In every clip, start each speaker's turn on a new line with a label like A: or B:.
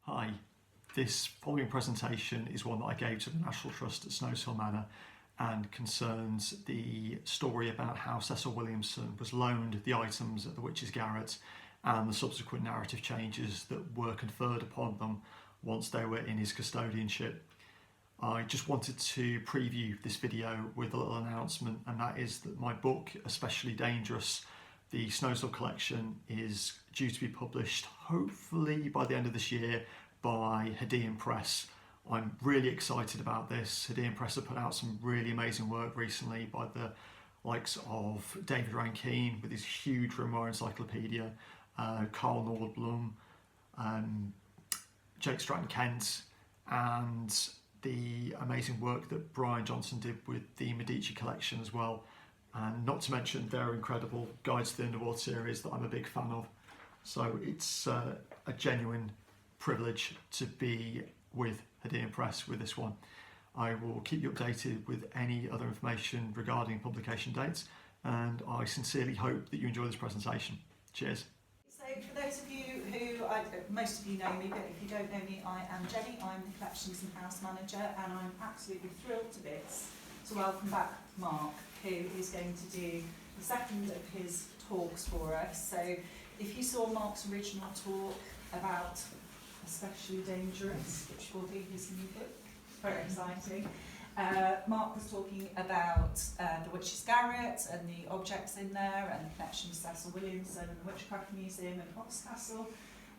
A: Hi, this following presentation is one that I gave to the National Trust at Snowshill Manor and concerns the story about how Cecil Williamson was loaned the items at the Witch's Garret and the subsequent narrative changes that were conferred upon them once they were in his custodianship. I just wanted to preview this video with a little announcement, and that is that my book, Especially Dangerous, the Snowshill Collection, is due to be published hopefully by the end of this year by Hadean Press. I'm really excited about this. Hadean Press have put out some really amazing work recently by the likes of David Rankine with his huge grimoire encyclopedia, Carl Nordblom, Jake Stratton-Kent, and the amazing work that Brian Johnson did with the Medici collection as well. And not to mention their incredible Guides to the Underworld series that I'm a big fan of. So it's a genuine privilege to be with Hadean Press with this one. I will keep you updated with any other information regarding publication dates, and I sincerely hope that you enjoy this presentation. Cheers.
B: So for those of you who, most of you know me, but if you don't know me, I am Jenny. I'm the Collections and House Manager, and I'm absolutely thrilled to bits to welcome back Mark, who is going to do the second of his talks for us. So if you saw Mark's original talk about Especially Dangerous, which will be his new book, very exciting, Mark was talking about the Witch's Garret and the objects in there and the connection to Cecil Williamson and the Witchcraft Museum and Boscastle.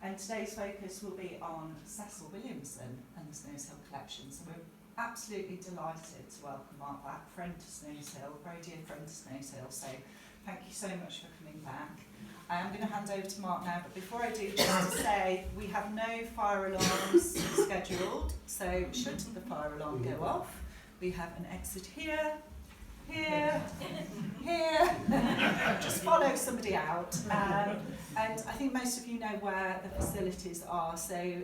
B: And today's focus will be on Cecil Williamson and the Snowshill Collection. So we're absolutely delighted to welcome Mark back, friend to Snowshill, very dear friend to Snowshill. So thank you so much for coming back. I am going to hand over to Mark now, but before I do, just to say we have no fire alarms scheduled. So should the fire alarm go off, we have an exit here, here, here. Just follow somebody out. And I think most of you know where the facilities are. So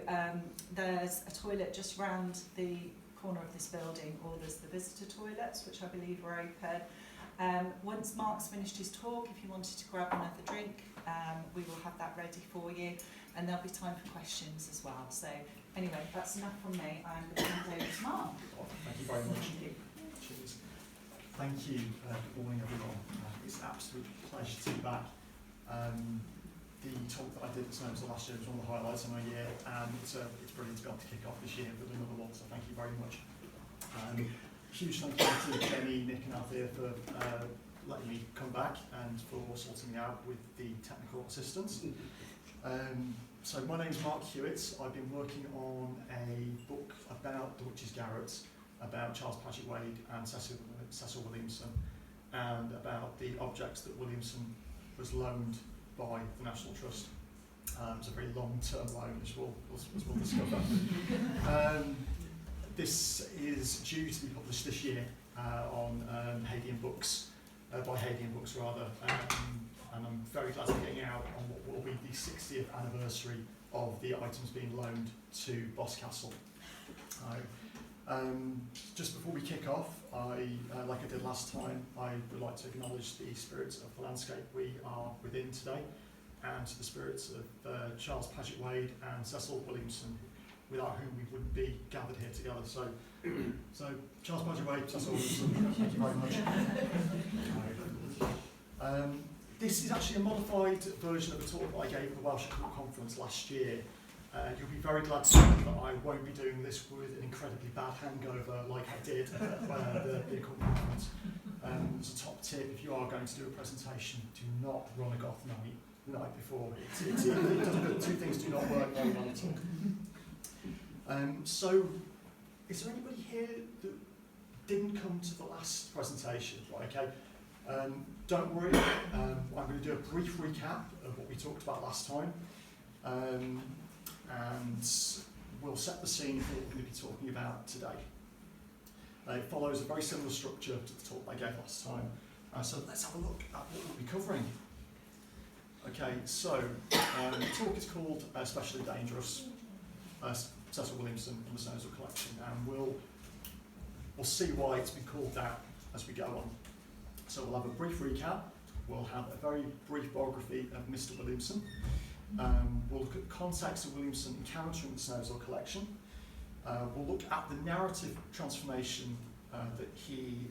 B: there's a toilet just round the corner of this building, or there's the visitor toilets, which I believe are open. Once Mark's finished his talk, if you wanted to grab another drink, we will have that ready for you, and there'll be time for questions as well. So anyway, that's enough from me. I'm going to hand over to Mark.
A: Thank you very much. Cheers. Thank you. Good morning, everyone. It's an absolute pleasure to be back. The talk that I did at Snowshill last year was one of the highlights of my year, and it's brilliant to be able to kick off this year with another one, so thank you very much. Huge thank you to Jenny, Nick and Althea for letting me come back and for sorting me out with the technical assistance. So my name is Mark Hewitt. I've been working on a book about the Witch's Garret, about Charles Paget Wade and Cecil Williamson, and about the objects that Williamson was loaned by the National Trust. It's a very long-term loan, as we'll discover. This is due to be published this year on Hadean Books, by Hadean Books rather, and I'm very glad to be getting out on what will be the 60th anniversary of the items being loaned to Boscastle. Just before we kick off, like I did last time, I would like to acknowledge the spirits of the landscape we are within today, and the spirits of Charles Paget Wade and Cecil Williamson, without whom we wouldn't be gathered here together. So Charles Paget Wade, Cecil Williamson, thank you very much. This is actually a modified version of a talk that I gave at the Welsh Conference last year. You'll be very glad to know that I won't be doing this with an incredibly bad hangover like I did at the conference. As a top tip, if you are going to do a presentation, do not run a goth night the night before. Two things do not work very well at all. So, is there anybody here that didn't come to the last presentation? Right, okay. Don't worry, I'm going to do a brief recap of what we talked about last time, and we'll set the scene for what we're going to be talking about today. It follows a very similar structure to the talk I gave last time, so let's have a look at what we'll be covering. Okay, so the talk is called Especially Dangerous, Cecil Williamson and the Snowshill Collection, and we'll see why it's been called that as we go on. So we'll have a brief recap, we'll have a very brief biography of Mr. Williamson, We'll look at the context of Williamson encountering the Snowshill Collection. We'll look at the narrative transformation that he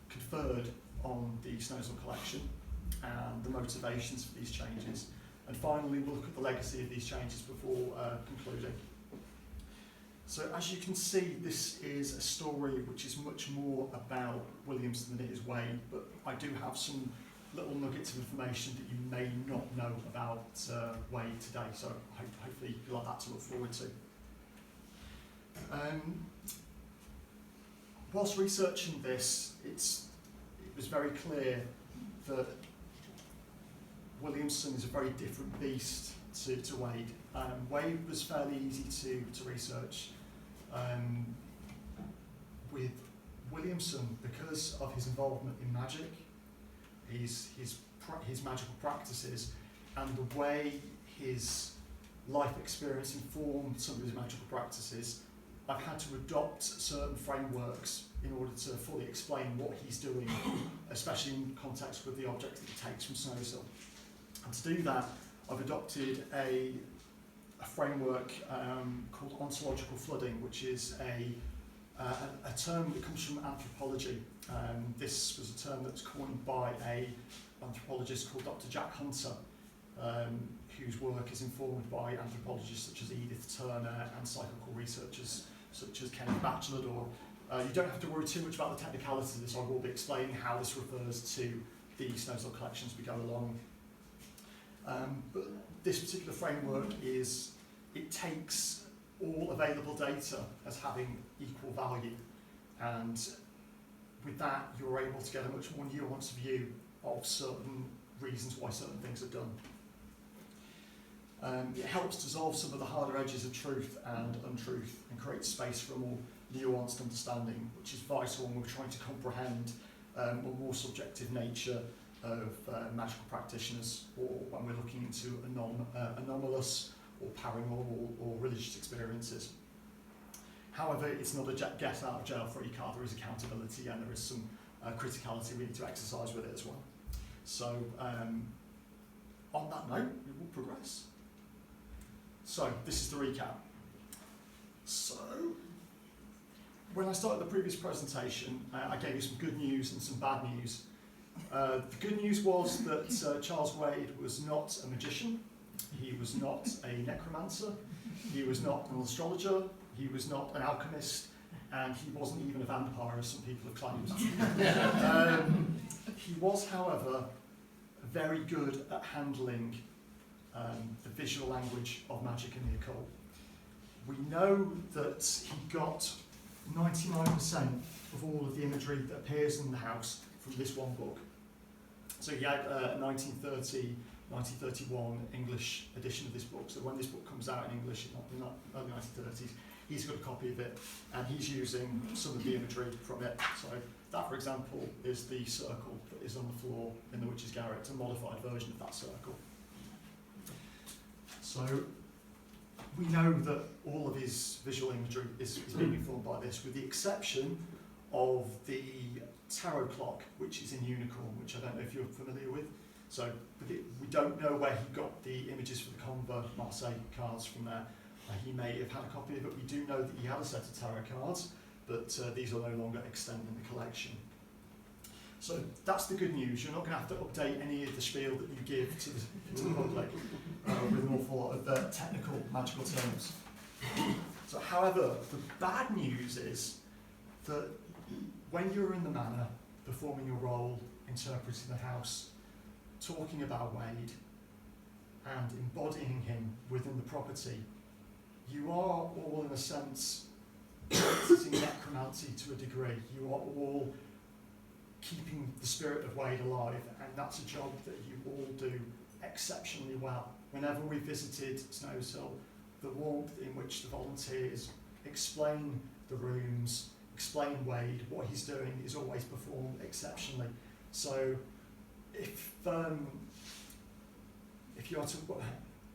A: conferred on the Snowshill Collection and the motivations for these changes. And finally, we'll look at the legacy of these changes before concluding. So as you can see, this is a story which is much more about Williamson than it is Wade, but I do have some little nuggets of information that you may not know about Wade today, so hopefully you'll have that to look forward to. Whilst researching this, it was very clear that Williamson is a very different beast to Wade. Wade was fairly easy to research. With Williamson, because of his involvement in magic, his magical practices, and the way his life experience informed some of his magical practices, I've had to adopt certain frameworks in order to fully explain what he's doing, especially in context with the objects that he takes from Snowshill. And to do that, I've adopted a framework called ontological flooding, which is a term that comes from anthropology. This was a term that was coined by an anthropologist called Dr. Jack Hunter, whose work is informed by anthropologists such as Edith Turner and psychical researchers such as Kenneth Batchelor. You don't have to worry too much about the technicalities of this. I will be explaining how this refers to the Snowshill Collection as we go along. But this particular framework it takes all available data as having equal value, and with that you're able to get a much more nuanced view of certain reasons why certain things are done. It helps dissolve some of the harder edges of truth and untruth and create space for a more nuanced understanding, which is vital when we're trying to comprehend a more subjective nature of magical practitioners, or when we're looking into anomalous or paranormal or religious experiences. However, it's not a get out of jail free card. There is accountability and there is some criticality we need to exercise with it as well. So on that note, we will progress. So this is the recap. So when I started the previous presentation, I gave you some good news and some bad news. The good news was that Charles Wade was not a magician, he was not a necromancer, he was not an astrologer, he was not an alchemist, and he wasn't even a vampire, as some people have claimed. He was, however, very good at handling the visual language of magic and the occult. We know that he got 99% of all of the imagery that appears in the house from this one book. So he had a 1930, 1931 English edition of this book. So when this book comes out in English in the early 1930s, he's got a copy of it and he's using some of the imagery from it. So that, for example, is the circle that is on the floor in the Witch's Garret. It's a modified version of that circle. So we know that all of his visual imagery is being informed by this, with the exception of the tarot clock, which is in unicorn, which I don't know if you're familiar with. So we don't know where he got the images for the Conver Marseille cards from there. He may have had a copy of it. We do know that he had a set of tarot cards, but these are no longer extant in the collection. So that's the good news. You're not going to have to update any of the spiel that you give to the public with an awful lot of technical magical terms. So, however, the bad news is that when you're in the manor, performing your role, interpreting the house, talking about Wade, and embodying him within the property, you are all, in a sense, practicing necromancy to a degree. You are all keeping the spirit of Wade alive, and that's a job that you all do exceptionally well. Whenever we visited Snowshill, the warmth in which the volunteers explain the rooms, explain Wade, what he's doing, is always performed exceptionally. So if you are to,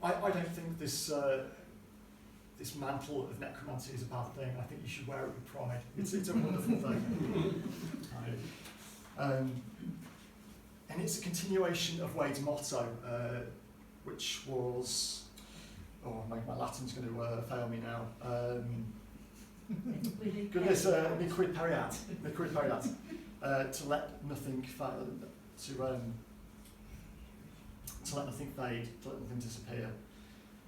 A: I don't think this this mantle of necromancy is a bad thing. I think you should wear it with pride. It's a wonderful thing. And it's a continuation of Wade's motto, which was my Latin's going to fail me now. Goodness, mi quid periat, to let nothing to let nothing fade, to let nothing disappear.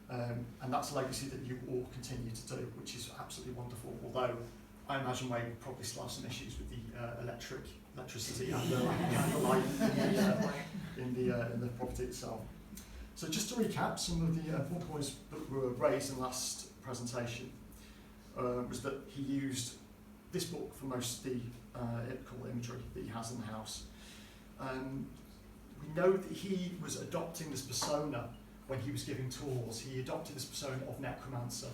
A: And that's a legacy that you all continue to do, which is absolutely wonderful. Although I imagine Wade would probably still have some issues with the electricity and the light in the property itself. So just to recap, some of the important points that were raised in the last presentation was that he used this book for most of the epical imagery that he has in the house. We know that he was adopting this persona when he was giving tours. He adopted this persona of necromancer.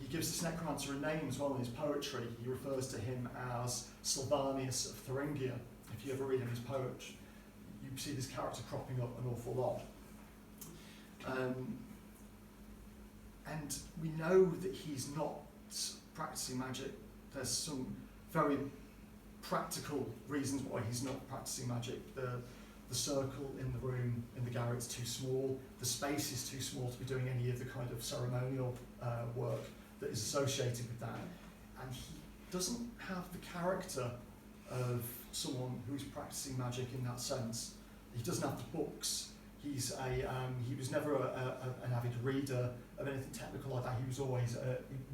A: He gives this necromancer a name as well in his poetry. He refers to him as Sylvanus of Thuringia. If you ever read his poetry, you see this character cropping up an awful lot. And we know that he's not practicing magic. There's some very practical reasons why he's not practicing magic. The circle in the room in the Garret's too small. The space is too small to be doing any of the kind of ceremonial work that is associated with that. And he doesn't have the character of someone who's practicing magic in that sense. He doesn't have the books. He was never an avid reader of anything technical like that. He was always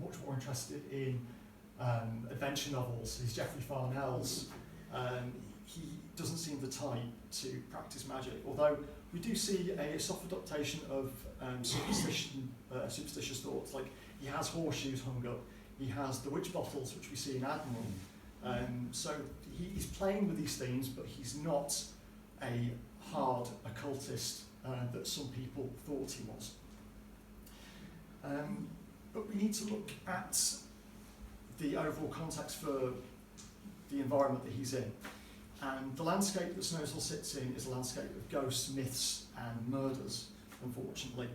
A: much more interested in adventure novels. He's Geoffrey Farnell's. He doesn't seem the type to practice magic, although we do see a soft adaptation of superstitious thoughts. Like, he has horseshoes hung up, he has the witch bottles, which we see in Admiral. So he's playing with these themes, but he's not a hard occultist that some people thought he was. But we need to look at the overall context for the environment that he's in. And the landscape that Snowshill sits in is a landscape of ghosts, myths and murders, unfortunately.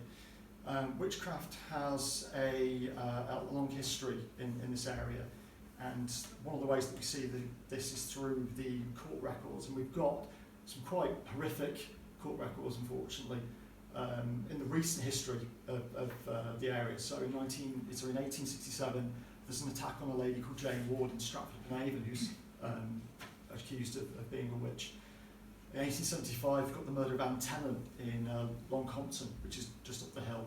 A: Witchcraft has a long history in this area, and one of the ways that we see this is through the court records, and we've got some quite horrific court records, unfortunately, in the recent history of the area. So in 1867, there's an attack on a lady called Jane Ward in Stratford-upon-Avon, who's accused of being a witch. In 1875, we've got the murder of Anne Tennant in Longcompton, which is just up the hill.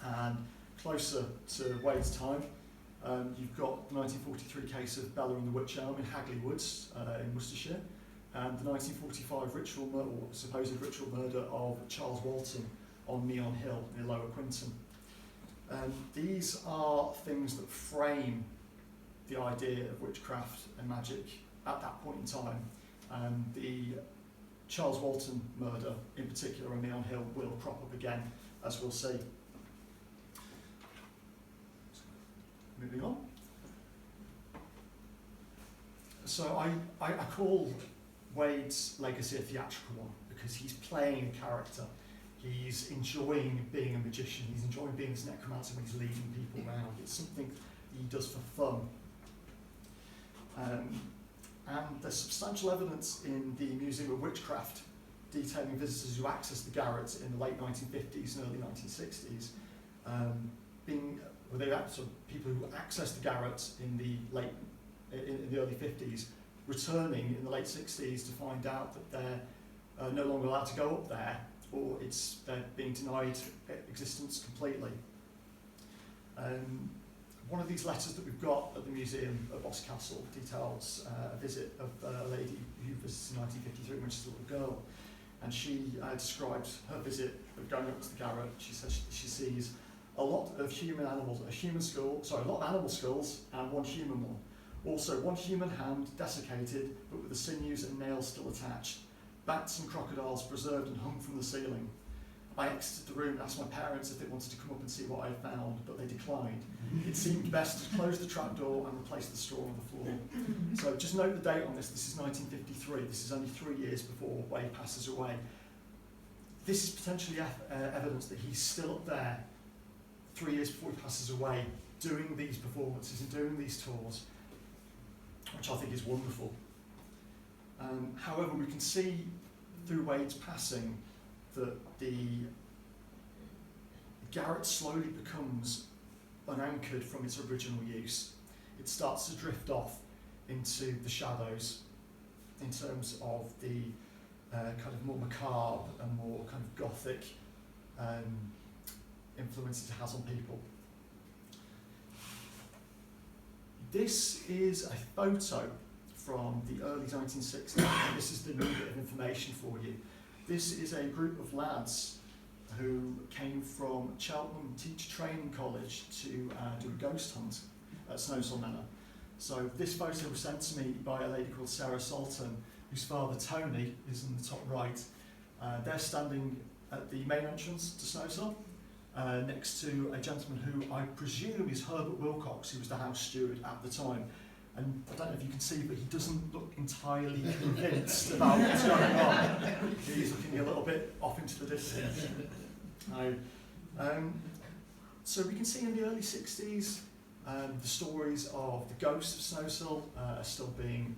A: And closer to Wade's time, you've got the 1943 case of Bella and the Witch Elm in Hagley Woods in Worcestershire, and the 1945 supposed ritual murder of Charles Walton on Meon Hill near Lower Quinton. These are things that frame the idea of witchcraft and magic at that point in time. The Charles Walton murder, in particular on Meon Hill, will crop up again, as we'll see. Moving on. So I call Wade's legacy a theatrical one, because he's playing a character. He's enjoying being a magician. He's enjoying being this necromancer when he's leading people around. It's something he does for fun. And there's substantial evidence in the Museum of Witchcraft detailing visitors who accessed the Garret in the late 1950s and early 1960s, people who accessed the Garret in the early 50s, returning in the late 60s to find out that they're no longer allowed to go up there, or they're being denied existence completely. One of these letters that we've got at the museum at Boscastle details a visit of a lady who visits in 1953 when she's a little girl, and she describes her visit of going up to the Garret. She says she sees a lot of animal skulls and one human one. Also, one human hand desiccated, but with the sinews and nails still attached. Bats and crocodiles preserved and hung from the ceiling. I exited the room and asked my parents if they wanted to come up and see what I had found, but they declined. It seemed best to close the trapdoor and replace the straw on the floor. So just note the date on this. This is 1953. This is only 3 years before Wade passes away. This is potentially evidence that he's still up there 3 years before he passes away, doing these performances and doing these tours, which I think is wonderful. However, we can see through Wade's passing that the Garret slowly becomes unanchored from its original use. It starts to drift off into the shadows in terms of the kind of more macabre and more kind of gothic influences it has on people. This is a photo from the early 1960s, and this is the new bit of information for you. This is a group of lads who came from Cheltenham Teacher Training College to do a ghost hunt at Snowshill Manor. So this photo was sent to me by a lady called Sarah Salton, whose father Tony is in the top right. They're standing at the main entrance to Snowshill, next to a gentleman who I presume is Herbert Wilcox, who was the house steward at the time. And I don't know if you can see, but he doesn't look entirely convinced about what's going on. He's looking a little bit off into the distance. So we can see in the early 60s, the stories of the ghosts of Snowshill are still being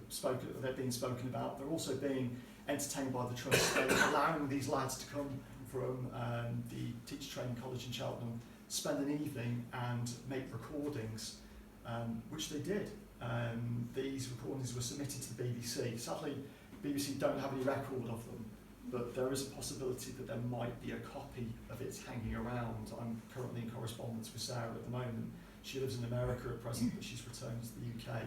A: spoken about. They're also being entertained by the trust. They're allowing these lads to come from the Teacher Training College in Cheltenham, spend an evening and make recordings, which they did. These recordings were submitted to the BBC. Sadly, BBC don't have any record of them, but there is a possibility that there might be a copy of it hanging around. I'm currently in correspondence with Sarah at the moment. She lives in America at present, but she's returned to the UK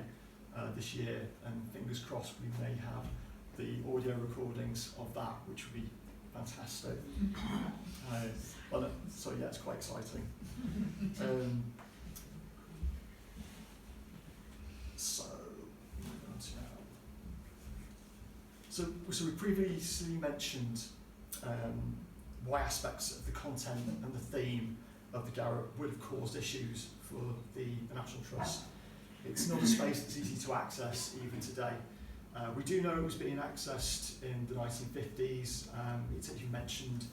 A: this year, and fingers crossed we may have the audio recordings of that, which would be fantastic. So yeah, it's quite exciting. So we previously mentioned why aspects of the content and the theme of the Garret would have caused issues for the National Trust. It's not a space that's easy to access even today. We do know it was being accessed in the 1950s. It's actually mentioned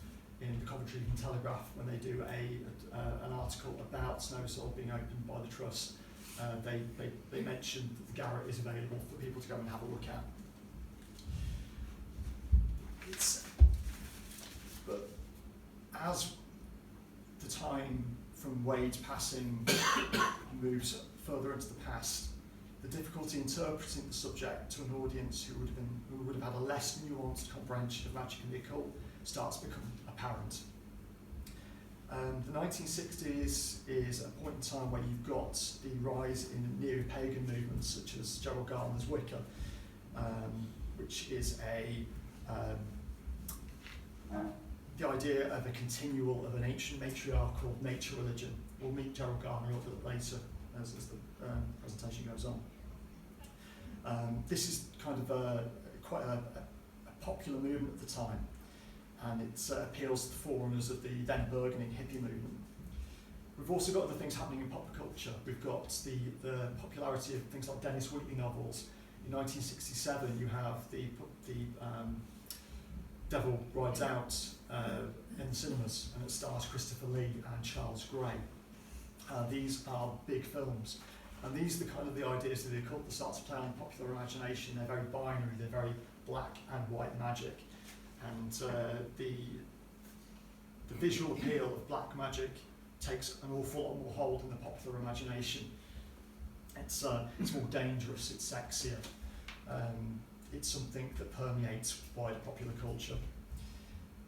A: in the Coventry Evening Telegraph when they do an article about Snowshill being opened by the Trust. They mentioned that the Garret is available for people to go and have a look at. But as the time from Wade's passing moves further into the past, the difficulty interpreting the subject to an audience who would have had a less nuanced comprehension of magic and the occult starts to become apparent. The 1960s is a point in time where you've got the rise in neo-pagan movements such as Gerald Gardner's Wicca, which is the idea of a continual of an ancient matriarchal nature religion. We'll meet Gerald Gardner a little bit later as the presentation goes on. This is kind of quite a popular movement at the time, and it appeals to the forerunners of the then burgeoning hippie movement. We've also got other things happening in pop culture. We've got the popularity of things like Dennis Wheatley novels. In 1967, you have the Devil Rides Out in the cinemas, and it stars Christopher Lee and Charles Gray. These are big films, and these are the ideas of the occult that start to play on popular imagination. They're very binary, they're very black and white magic, and the visual appeal of black magic takes an awful lot more hold in the popular imagination. It's more dangerous, it's sexier. It's something that permeates wider popular culture.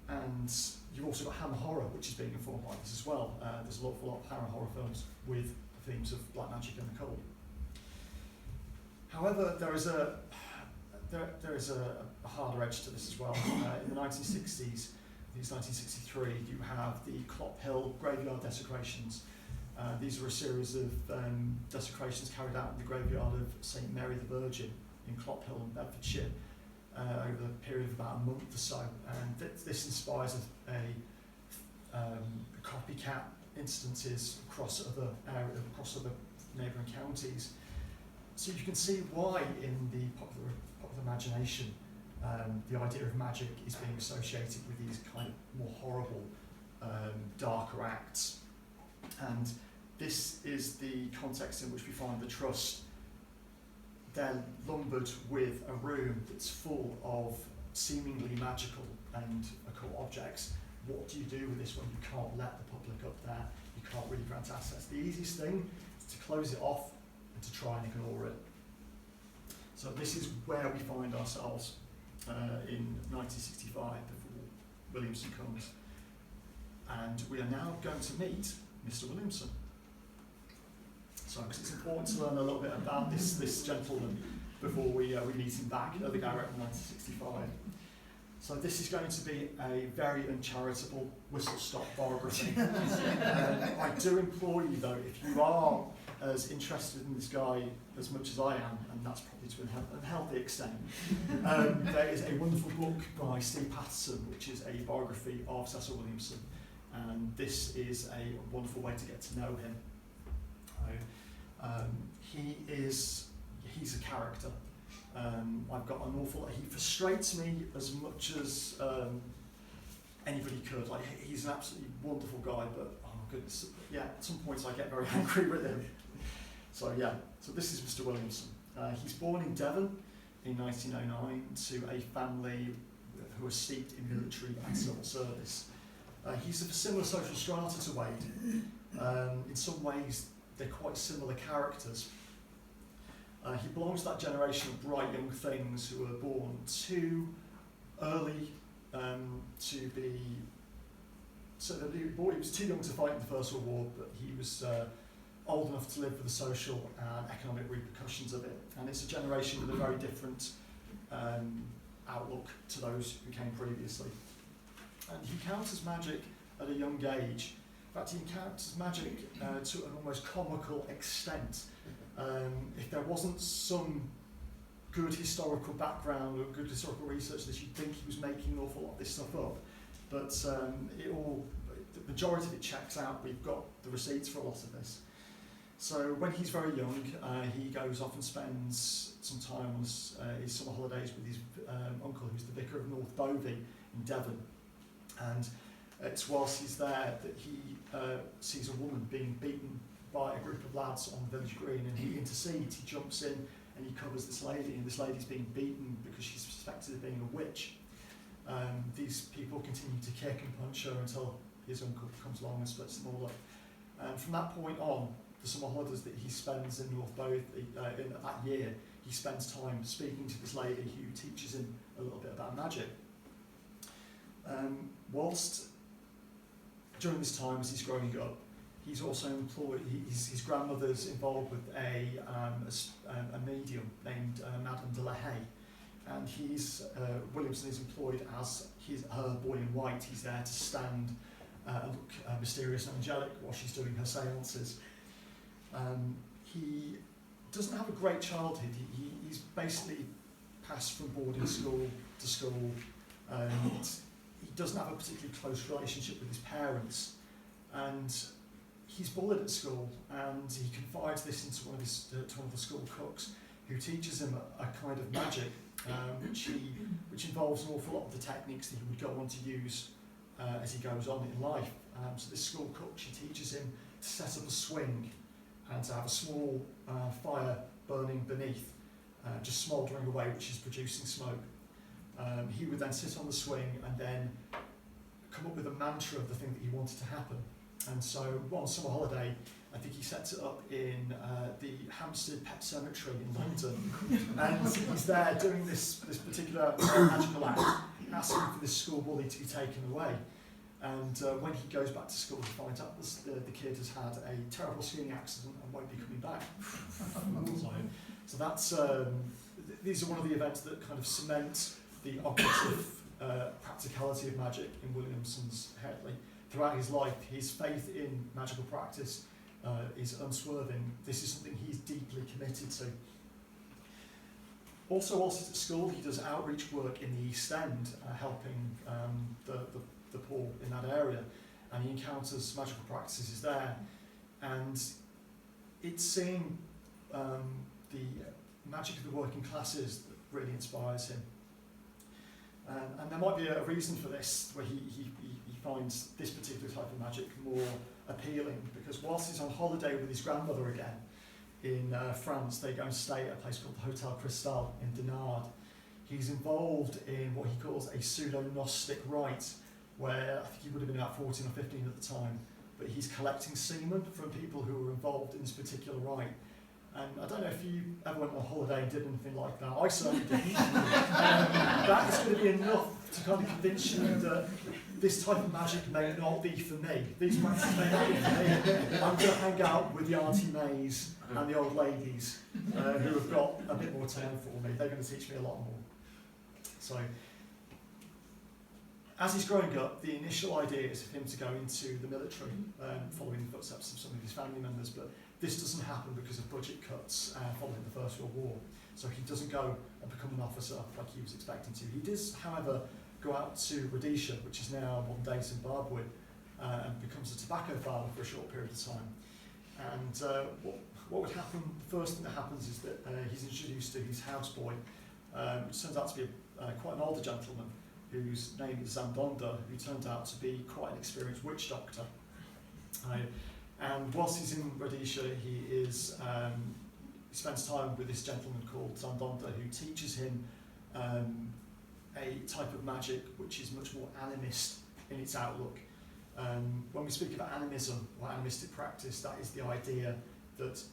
A: And you've also got Hammer Horror, which is being informed by this as well. There's an awful lot of Hammer Horror films with themes of black magic and occult. However, there is a harder edge to this as well. In the 1960s, I think it's 1963, you have the Clop Hill graveyard desecrations. These are a series of desecrations carried out in the graveyard of St Mary the Virgin in Clop Hill in Bedfordshire over a period of about a month or so, and this inspires a copycat instances across other neighbouring counties. So you can see why in the popular imagination the idea of magic is being associated with these kind of more horrible, darker acts. And this is the context in which we find the Trust. They're lumbered with a room that's full of seemingly magical and occult objects, what do you do with this when you can't let the public up there, you can't really grant access? The easiest thing is to close it off and to try and ignore it. So this is where we find ourselves in 1965 before Williamson comes. And we are now going to meet Mr. Williamson. So, because it's important to learn a little bit about this gentleman before we meet him back at the Garret in 1965. So this is going to be a very uncharitable whistle-stop biography. I do implore you though, if you are as interested in this guy as much as I am, and that's probably to an unhealthy extent, there is a wonderful book by Steve Patterson, which is a biography of Cecil Williamson, and this is a wonderful way to get to know him. He's a character. I've got an awful. He frustrates me as much as anybody could. Like, he's an absolutely wonderful guy, but oh my goodness, yeah. At some points, I get very angry with him. So yeah. So this is Mr. Williamson. He's born in Devon in 1909 to a family who are steeped in military and civil service. He's of a similar social strata to Wade. In some ways, they're quite similar characters. He belongs to that generation of bright young things who were born too early to be. So he was too young to fight in the First World War, but he was old enough to live with the social and economic repercussions of it. And it's a generation with a very different outlook to those who came previously. And he encounters magic at a young age. In fact, he encounters magic to an almost comical extent. If there wasn't some good historical background or good historical research, that you'd think he was making an awful lot of this stuff up. But the majority of it checks out. We've got the receipts for a lot of this. So when he's very young, he goes off and spends some time on his summer holidays with his uncle, who's the vicar of North Bovey in Devon. And it's whilst he's there that he sees a woman being beaten by a group of lads on the village green, and he intercedes. He jumps in and he covers this lady, and this lady's being beaten because she's suspected of being a witch. These people continue to kick and punch her until his uncle comes along and splits them all up. And from that point on, the summer holidays that he spends in North Bowth in that year, he spends time speaking to this lady who teaches him a little bit about magic. Whilst during this time, as he's growing up, he's also employed. His grandmother's involved with a medium named Madame de la Haye, and Williamson is employed as her boy in white. He's there to stand and look mysterious and angelic while she's doing her seances. He doesn't have a great childhood. He's basically passed from boarding school to school. He doesn't have a particularly close relationship with his parents, and he's bullied at school, and he confides this into one of the school cooks, who teaches him a kind of magic, which involves an awful lot of the techniques that he would go on to use as he goes on in life. So this school cook, she teaches him to set up a swing and to have a small fire burning beneath, just smouldering away, which is producing smoke. He would then sit on the swing and then come up with a mantra of the thing that he wanted to happen. And so one summer holiday, I think he sets it up in the Hampstead Pet Cemetery in London. And he's there doing this particular magical act, asking for this school bully to be taken away. And when he goes back to school, he finds out the kid has had a terrible skiing accident and won't be coming back. So that's these are one of the events that kind of cement the operative practicality of magic in Williamson's head. Like, throughout his life, his faith in magical practice is unswerving. This is something he's deeply committed to. Also, whilst he's at school, he does outreach work in the East End, helping the poor in that area, and he encounters magical practices there. And it's seeing the magic of the working classes that really inspires him. And there might be a reason for this, where he finds this particular type of magic more appealing, because whilst he's on holiday with his grandmother again in France, they go and stay at a place called the Hotel Cristal in Dinard. He's involved in what he calls a pseudo-Gnostic rite, where I think he would have been about 14 or 15 at the time, but he's collecting semen from people who were involved in this particular rite. And I don't know if you ever went on holiday and did anything like that. I certainly didn't. That is going to be enough to kind of convince you that this type of magic may not be for me. These practices may not be for me. I'm going to hang out with the Auntie Mays and the old ladies who have got a bit more time for me. They're going to teach me a lot more. So, as he's growing up, the initial idea is for him to go into the military, following the footsteps of some of his family members, but this doesn't happen because of budget cuts following the First World War. So he doesn't go and become an officer like he was expecting to. He does, however, go out to Rhodesia, which is now modern-day Zimbabwe, and becomes a tobacco farmer for a short period of time. And what would happen, the first thing that happens is that he's introduced to his houseboy, which turns out to be quite an older gentleman, whose name is Zandonda, who turned out to be quite an experienced witch doctor. And whilst he's in Rhodesia, he spends time with this gentleman called Zandonda, who teaches him a type of magic which is much more animist in its outlook. When we speak about animism or animistic practice, that is the idea that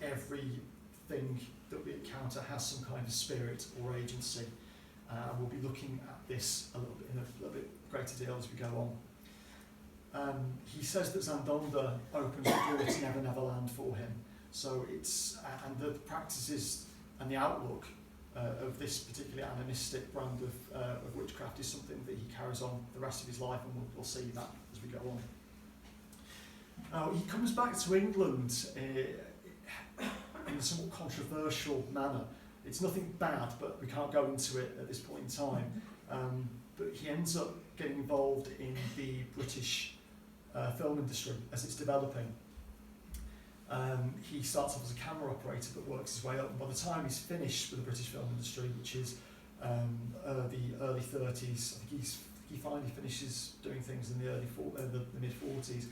A: everything that we encounter has some kind of spirit or agency. We'll be looking at this in a little bit greater deal as we go on. He says that Zandonda opens the door to Never Never Land for him. So it's and the practices and the outlook of this particularly animistic brand of witchcraft is something that he carries on the rest of his life, and we'll see that as we go on. He comes back to England in a somewhat controversial manner. It's nothing bad, but we can't go into it at this point in time. But he ends up getting involved in the British film industry as it's developing. He starts off as a camera operator but works his way up, and by the time he's finished with the British film industry, which is the early 30s, I think he finally finishes doing things in the mid-40s,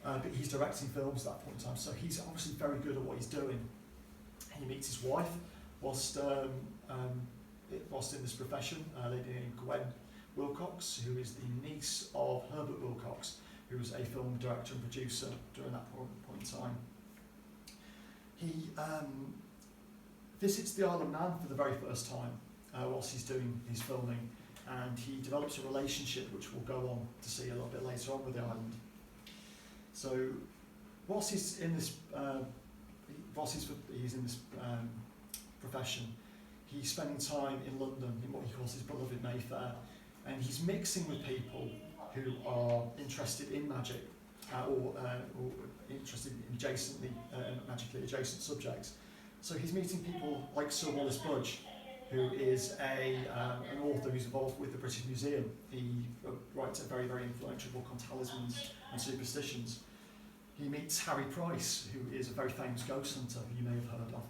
A: but he's directing films at that point in time, so he's obviously very good at what he's doing. He meets his wife whilst in this profession, Lady Gwen Wilcox, who is the niece of Herbert Wilcox, who was a film director and producer during that point in time. He visits the Isle of Man for the very first time whilst he's doing his filming, and he develops a relationship which we'll go on to see a little bit later on with the island. So whilst he's in this profession, he's spending time in London in what he calls his beloved Mayfair, and he's mixing with people who are interested in magic or interested in magically adjacent subjects. So he's meeting people like Sir Wallis Budge, who is an author who's involved with the British Museum. He writes a very, very influential book on talismans and superstitions. He meets Harry Price, who is a very famous ghost hunter who you may have heard of.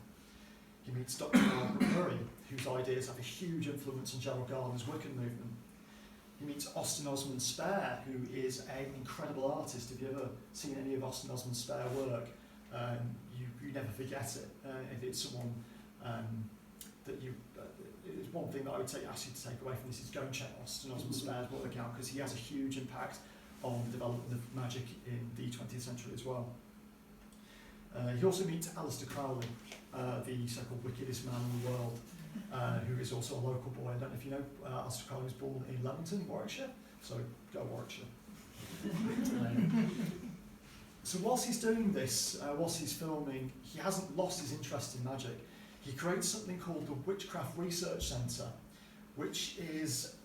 A: He meets Dr. Margaret Murray, whose ideas have a huge influence on Gerald Gardner's Wiccan movement. He meets Austin Osman Spare, who is an incredible artist. If you've ever seen any of Austin Osman Spare work, you never forget it. If it's someone that you... it's one thing that I would ask you to take away from this is go and check Austin Osman Spare's work out, because he has a huge impact on the development of magic in the 20th century as well. He also meets Alistair Crowley, the so-called wickedest man in the world, who is also a local boy. I don't know if you know, Alistair Crowley was born in Leamington, Warwickshire, so go Warwickshire. So whilst he's doing this, whilst he's filming, he hasn't lost his interest in magic. He creates something called the Witchcraft Research Centre, which is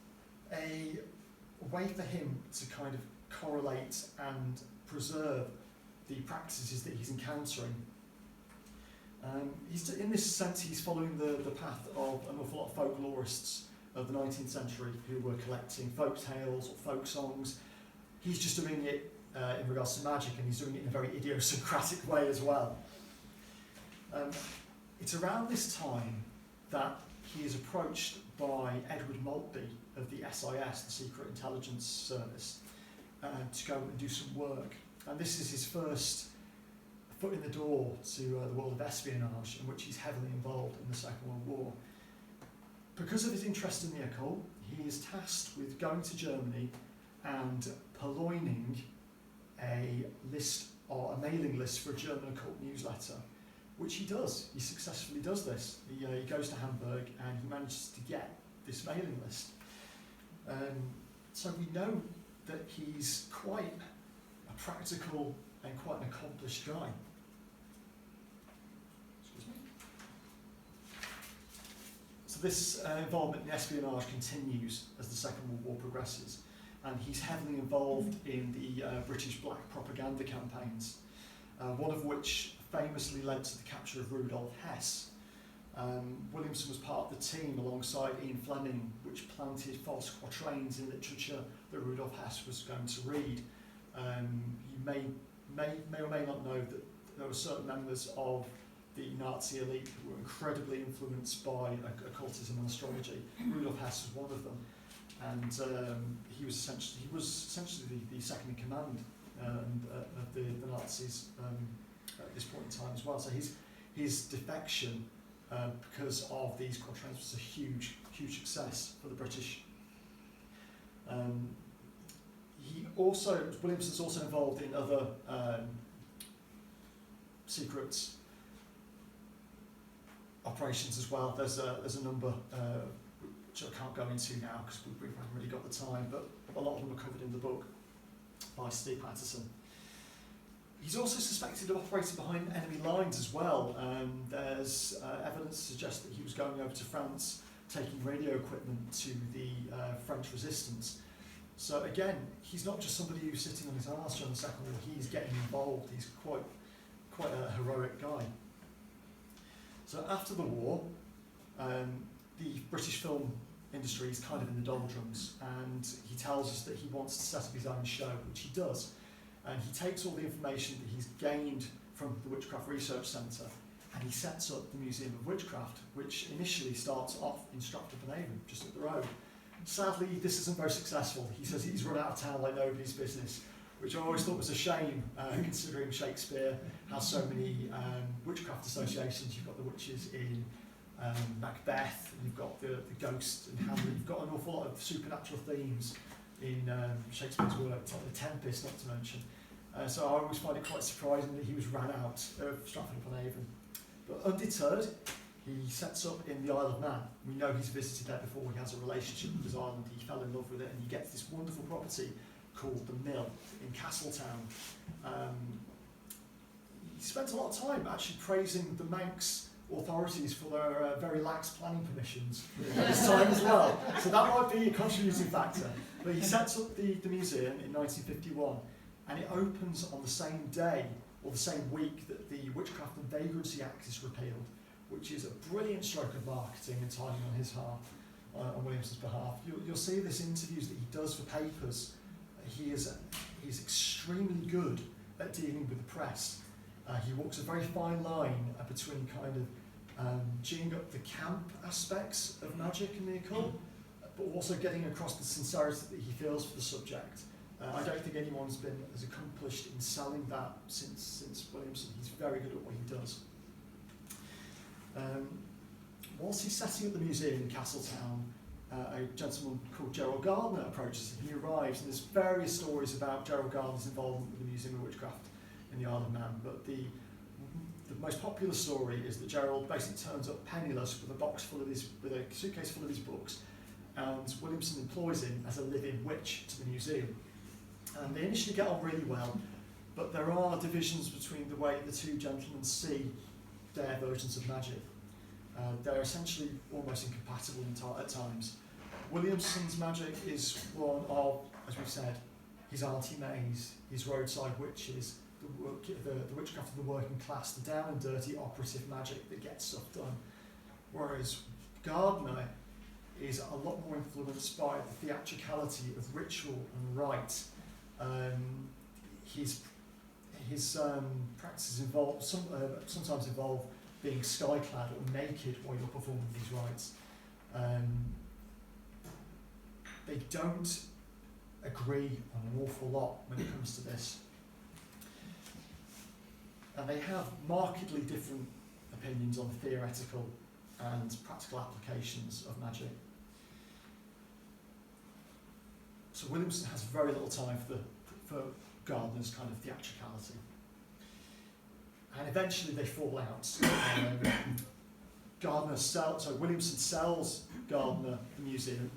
A: a way for him to kind of correlate and preserve the practices that he's encountering. In this sense, he's following the path of an awful lot of folklorists of the 19th century who were collecting folk tales or folk songs. He's just doing it in regards to magic, and he's doing it in a very idiosyncratic way as well. It's around this time that he is approached by Edward Maltby of the SIS, the Secret Intelligence Service, to go and do some work. And this is his first foot in the door to the world of espionage, in which he's heavily involved in the Second World War. Because of his interest in the occult, he is tasked with going to Germany and purloining a list or a mailing list for a German occult newsletter, which he does. He successfully does this. He goes to Hamburg and he manages to get this mailing list. So we know that he's quite a practical and quite an accomplished guy. Excuse me. So this involvement in espionage continues as the Second World War progresses, and he's heavily involved in the British black propaganda campaigns, one of which famously led to the capture of Rudolf Hess. Williamson was part of the team alongside Ian Fleming, which planted false quatrains in literature that Rudolf Hess was going to read. You may or may not know that there were certain members of the Nazi elite who were incredibly influenced by occultism and astrology. Rudolf Hess was one of them, and he was essentially the second in command of the Nazis at this point in time as well. So his defection because of these quatrains was a huge success for the British. Williamson's also involved in other secret operations as well. There's a number which I can't go into now because we haven't really got the time, but a lot of them are covered in the book by Steve Patterson. He's also suspected of operating behind enemy lines as well. There's evidence to suggest that he was going over to France, taking radio equipment to the French resistance. So again, he's not just somebody who's sitting on his arse during the Second War. He's getting involved. He's quite a heroic guy. So after the war, the British film industry is kind of in the doldrums, and he tells us that he wants to set up his own show, which he does. And he takes all the information that he's gained from the Witchcraft Research Centre and he sets up the Museum of Witchcraft, which initially starts off in Stratford-upon-Avon, just up the road. Sadly, this isn't very successful. He says he's run out of town like nobody's business, which I always thought was a shame, considering Shakespeare has so many witchcraft associations. You've got the witches in Macbeth, and you've got the ghost in Hamlet. You've got an awful lot of supernatural themes in Shakespeare's work, like the Tempest, not to mention. So I always find it quite surprising that he was ran out of Stratford-upon-Avon. But undeterred, he sets up in the Isle of Man. We know he's visited there before. He has a relationship with his island. He fell in love with it, and he gets this wonderful property called the Mill in Castletown. He spent a lot of time actually praising the Manx authorities for their very lax planning permissions at this time as well. So that might be a contributing factor. But he sets up the museum in 1951, and it opens on the same day or the same week that the Witchcraft and Vagrancy Act is repealed, which is a brilliant stroke of marketing and timing on his behalf, on Williamson's behalf. You'll see this interviews that he does for papers. He's extremely good at dealing with the press. He walks a very fine line between kind of geeing up the camp aspects of magic and the occult, but also getting across the sincerity that he feels for the subject. I don't think anyone's been as accomplished in selling that since Williamson. He's very good at what he does. Whilst he's setting up the museum in Castletown, a gentleman called Gerald Gardner approaches him. He arrives, and there's various stories about Gerald Gardner's involvement with the Museum of Witchcraft in the Isle of Man, but the most popular story is that Gerald basically turns up penniless with a suitcase full of his books, and Williamson employs him as a live-in witch to the museum. And they initially get on really well, but there are divisions between the way the two gentlemen see their versions of magic. They're essentially almost incompatible at times. Williamson's magic is one of, as we've said, his Auntie Mays, his roadside witches, the witchcraft of the working class, the down and dirty operative magic that gets stuff done. Whereas Gardner is a lot more influenced by the theatricality of ritual and rite. His practices sometimes involve being sky-clad or naked while you're performing these rites. They don't agree on an awful lot when it comes to this. And they have markedly different opinions on the theoretical and practical applications of magic. So Williamson has very little time for Gardner's kind of theatricality. And eventually they fall out. Williamson sells Gardner the museum,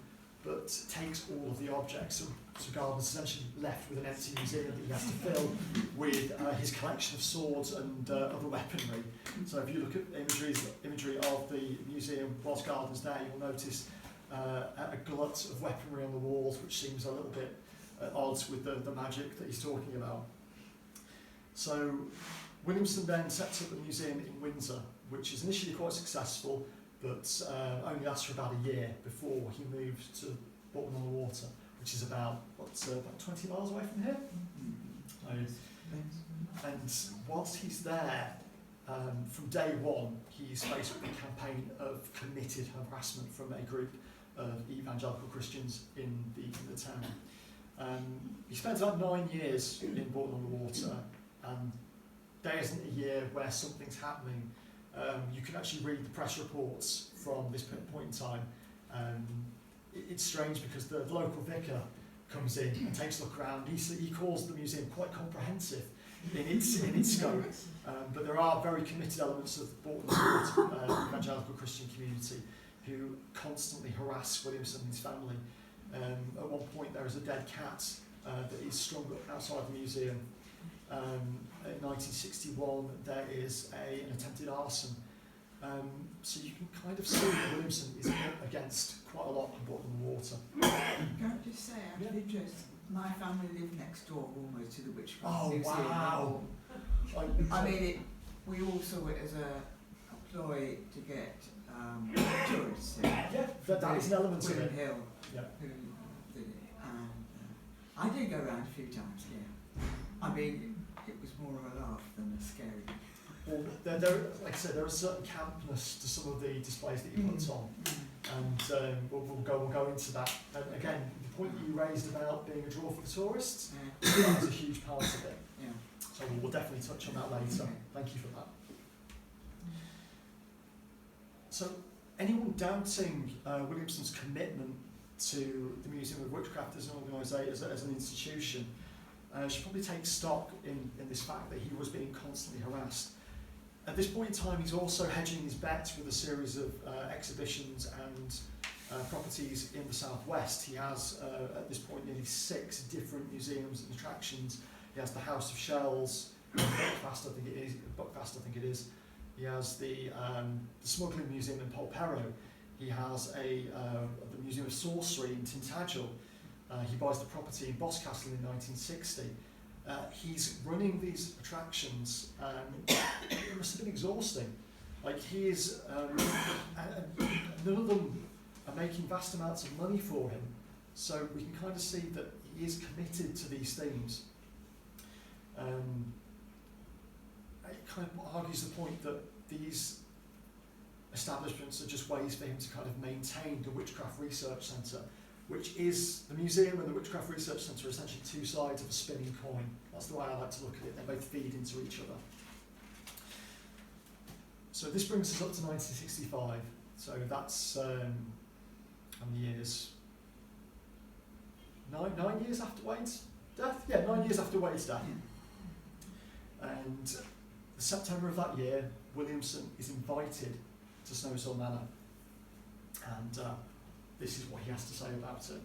A: but takes all of the objects. So Gardner's essentially left with an empty museum that he has to fill with his collection of swords and other weaponry. So if you look at imagery of the museum whilst Gardner's there, you'll notice a glut of weaponry on the walls, which seems a little bit at odds with the magic that he's talking about. So Williamson then sets up the museum in Windsor, which is initially quite successful, but only lasts for about a year before he moves to Bolton-on-the-Water, which is about 20 miles away from here. And whilst he's there, from day one, he's faced with a campaign of committed harassment from a group of evangelical Christians in the town. He spends about 9 years in Bolton-on-the-Water, and there isn't a year where something's happening. You can actually read the press reports from this point in time. It's strange because the local vicar comes in and takes a look around. He calls the museum quite comprehensive in its scope, but there are very committed elements of the Bolton evangelical Christian community who constantly harass Williamson and his family. At one point there is a dead cat that is strung up outside the museum. In 1961 there is an attempted arson. So you can kind of see that Williamson is up against quite a lot in Bolton-on-the-Water.
C: Can I just say, out of interest, my family lived next door almost to the Witchcraft Museum.
A: Wow!
C: I mean, we all saw it as a ploy to get tourists in.
A: Yeah, that is an element of it.
C: Hill,
A: Yeah.
C: who did it. And I did go around a few times, yeah. I mean, it was more of a laugh than a scary.
A: Well, like I said, there is certain campness to some of the displays that he puts on, and we'll go into that. And again, the point that you raised about being a draw for the tourists, that is a huge part of it.
C: Yeah.
A: So we'll definitely touch on that later.
C: Okay.
A: Thank you for that. So anyone doubting Williamson's commitment to the Museum of Witchcraft as an organisation, as an institution, should probably take stock in this fact that he was being constantly harassed. At this point in time, he's also hedging his bets with a series of exhibitions and properties in the southwest. He has, at this point, nearly 6 different museums and attractions. He has the House of Shells, Buckfast, I think it is. He has the Smuggling Museum in Polperro. He has the Museum of Sorcery in Tintagel. He buys the property in Boscastle in 1960. He's running these attractions. It must have been exhausting. Like he is, none of them are making vast amounts of money for him. So we can kind of see that he is committed to these themes. It kind of argues the point that these establishments are just ways for him to kind of maintain the Witchcraft Research Centre, which is the museum and the Witchcraft Research Centre are essentially 2 sides of a spinning coin. That's the way I like to look at it. They both feed into each other. So this brings us up to 1965. So that's how many years? 9 years after Wade's death? Yeah, 9 years after Wade's death. And September of that year, Williamson is invited to Snowshill Manor. And this is what he has to say about it.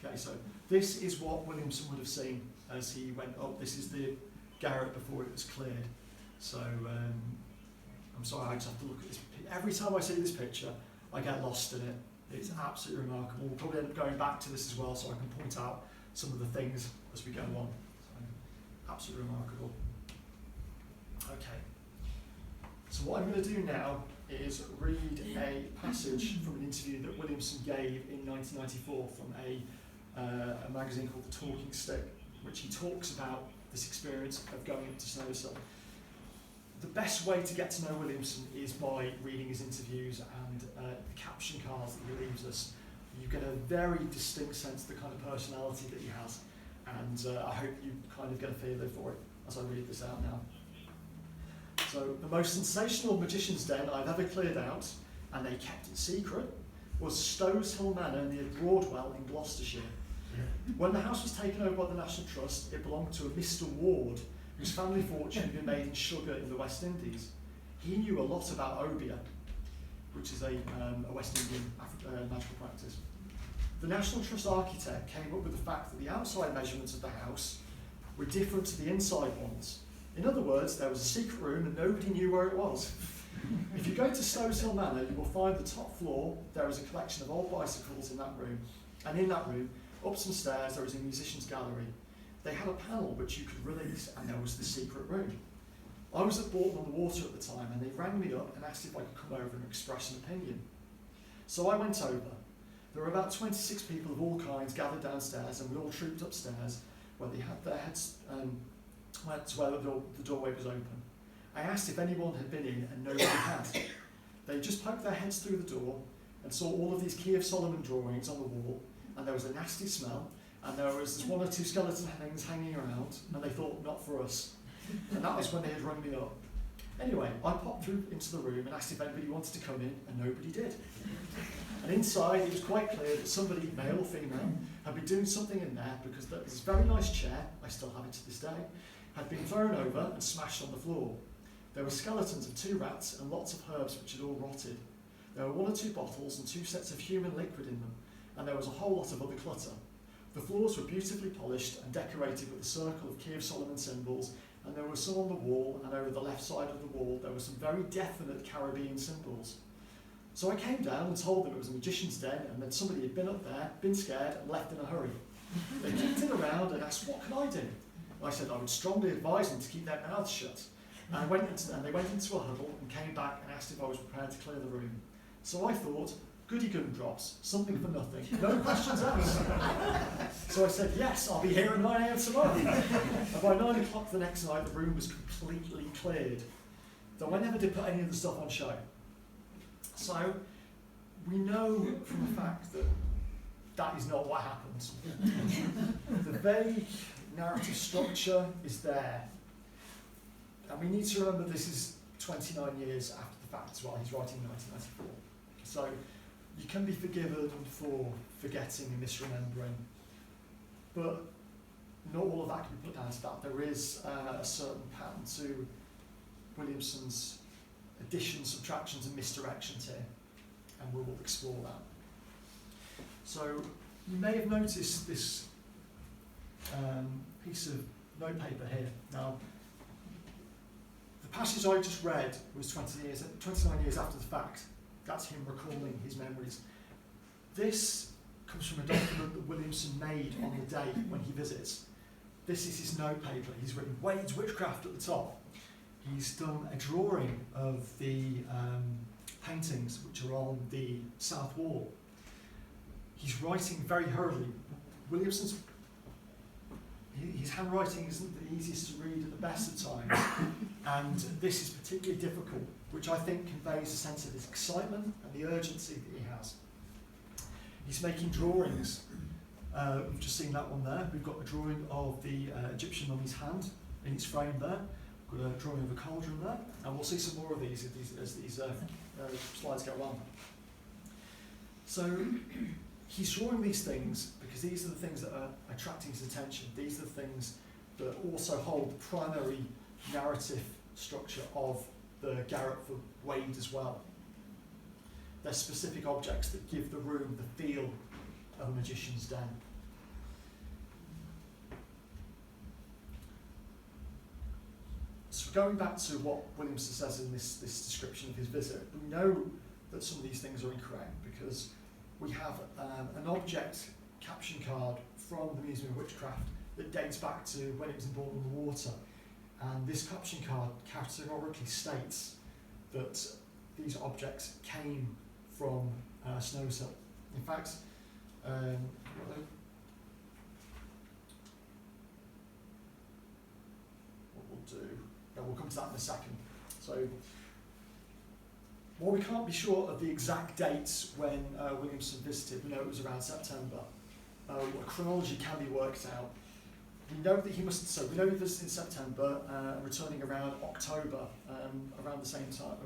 A: Okay, so this is what Williamson would have seen as he went up. This is the Garret before it was cleared. So I'm sorry, I just have to look at this. Every time I see this picture, I get lost in it. It's absolutely remarkable. We'll probably end up going back to this as well, so I can point out some of the things as we go on. So, absolutely remarkable. Okay. So what I'm going to do now is read a passage from an interview that Williamson gave in 1994 from a magazine called The Talking Stick, which he talks about this experience of going up to Snowshill. The best way to get to know Williamson is by reading his interviews and the caption cards that he leaves us. You get a very distinct sense of the kind of personality that he has, and I hope you kind of get a feeling for it as I read this out now. So, the most sensational magician's den I've ever cleared out, and they kept it secret. was Snowshill Manor near Broadwell in Gloucestershire. When the house was taken over by the National Trust, it belonged to a Mr. Ward, whose family fortune had been made in sugar in the West Indies. He knew a lot about obeah, which is a West Indian magical practice. The National Trust architect came up with the fact that the outside measurements of the house were different to the inside ones. In other words, there was a secret room and nobody knew where it was. If you go to Snowshill Manor, you will find the top floor, there is a collection of old bicycles in that room. And in that room, up some stairs, there is a musician's gallery. They had a panel which you could release, and there was the secret room. I was at Bourton-on-the-Water at the time, and they rang me up and asked if I could come over and express an opinion. So I went over. There were about 26 people of all kinds gathered downstairs, and we all trooped upstairs, where they had their heads went to where the doorway was open. I asked if anyone had been in, and nobody had. They just poked their heads through the door and saw all of these Key of Solomon drawings on the wall, and there was a nasty smell, and there was one or two skeleton things hanging around, and they thought, not for us. And that was when they had rung me up. Anyway, I popped through into the room and asked if anybody wanted to come in, and nobody did. And inside, it was quite clear that somebody, male or female, had been doing something in there, because there was this very nice chair, I still have it to this day, had been thrown over and smashed on the floor. There were skeletons of 2 rats and lots of herbs which had all rotted. There were 1 or 2 bottles and 2 sets of human liquid in them, and there was a whole lot of other clutter. The floors were beautifully polished and decorated with a circle of Key of Solomon symbols, and there were some on the wall, and over the left side of the wall there were some very definite Caribbean symbols. So I came down and told them it was a magician's den, and that somebody had been up there, been scared, and left in a hurry. They kicked it around and asked, what could I do? I said I would strongly advise them to keep their mouths shut. And they went into a huddle and came back and asked if I was prepared to clear the room. So I thought, goody gumdrops, something for nothing, no questions asked. So I said, yes, I'll be here at 9 AM tomorrow. And by 9 o'clock the next night, the room was completely cleared. Though I never did put any of the stuff on show. So we know from the fact that that is not what happens. The vague narrative structure is there. And we need to remember this is 29 years after the fact as well. He's writing in 1994. So you can be forgiven for forgetting and misremembering. But not all of that can be put down to that. There is a certain pattern to Williamson's additions, subtractions and misdirections here. And we will explore that. So you may have noticed this piece of notepaper here. Now, the passage I just read was 29 years after the fact. That's him recalling his memories. This comes from a document that Williamson made on the day when he visits. This is his notepaper. He's written Wade's Witchcraft at the top. He's done a drawing of the paintings which are on the south wall. He's writing very hurriedly. Williamson's his handwriting isn't the easiest to read at the best of times, and this is particularly difficult, which I think conveys a sense of his excitement and the urgency that he has. He's making drawings. We've just seen that one there. We've got a drawing of the Egyptian mummy's hand in its frame there. We've got a drawing of a cauldron there, and we'll see some more of these as these slides go on. So he's drawing these things because these are the things that are attracting his attention. These are the things that also hold the primary narrative structure of the Garret for Wade as well. They're specific objects that give the room the feel of a magician's den. So going back to what Williamson says in this description of his visit, we know that some of these things are incorrect because we have an object caption card from the Museum of Witchcraft that dates back to when it was in Bourton-on-the-Water. And this caption card categorically states that these objects came from Snowshill. In fact, what we'll do, we'll come to that in a second. So, while we can't be sure of the exact dates when Williamson visited, we know it was around September. A chronology can be worked out. We know that he visited in September, returning around October, around the same time,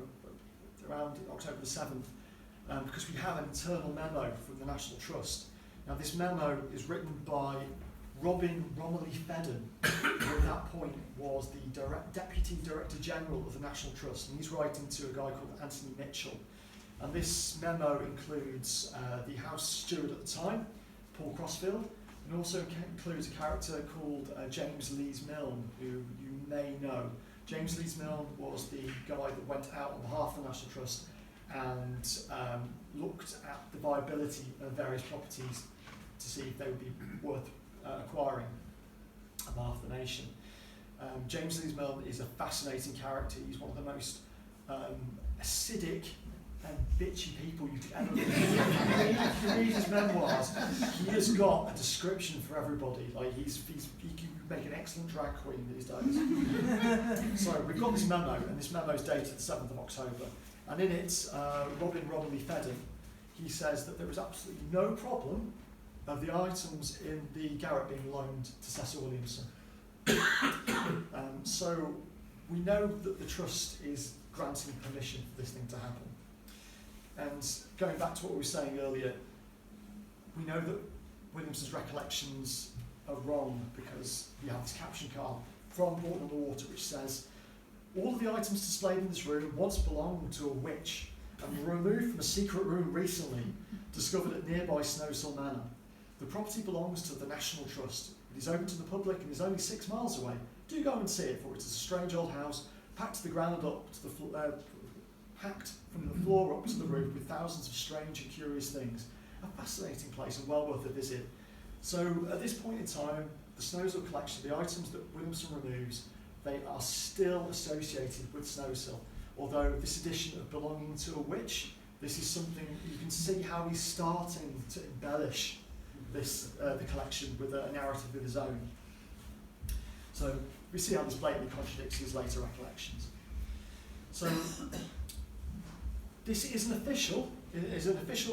A: around October the 7th. because we have an internal memo from the National Trust. Now this memo is written by Robin Romilly Fedden, who at that point was the Deputy Director General of the National Trust, and he's writing to a guy called Anthony Mitchell. And this memo includes the House Steward at the time, Paul Crossfield, and also includes a character called James Lees-Milne, who you may know. James Lees-Milne was the guy that went out on behalf of the National Trust and looked at the viability of various properties to see if they would be worth acquiring on behalf of the nation. James Lees-Milne is a fascinating character. He's one of the most acidic and bitchy people you could ever meet. If you read his memoirs, he has got a description for everybody. Like he could make an excellent drag queen these days. So we've got this memo, and this memo is dated the 7th of October. And in it, Robin Romilly Fedden, he says that there was absolutely no problem of the items in the Garret being loaned to Cecil Williamson. So we know that the Trust is granting permission for this thing to happen. And going back to what we were saying earlier, we know that Williamson's recollections are wrong because we have this caption card from Bourton-on-the-Water which says, all of the items displayed in this room once belonged to a witch and were removed from a secret room recently, discovered at nearby Snowshill Manor. The property belongs to the National Trust. It is open to the public and is only 6 miles away. Do go and see it, for it is a strange old house, packed to the ground up to the packed from the floor up to the roof with thousands of strange and curious things. A fascinating place and well worth a visit. So at this point in time, the Snowshill Collection, the items that Williamson removes, they are still associated with Snowshill. Although this edition of belonging to a witch, this is something you can see how he's starting to embellish this the collection with a narrative of his own. So we see how this blatantly contradicts his later recollections. So this is an official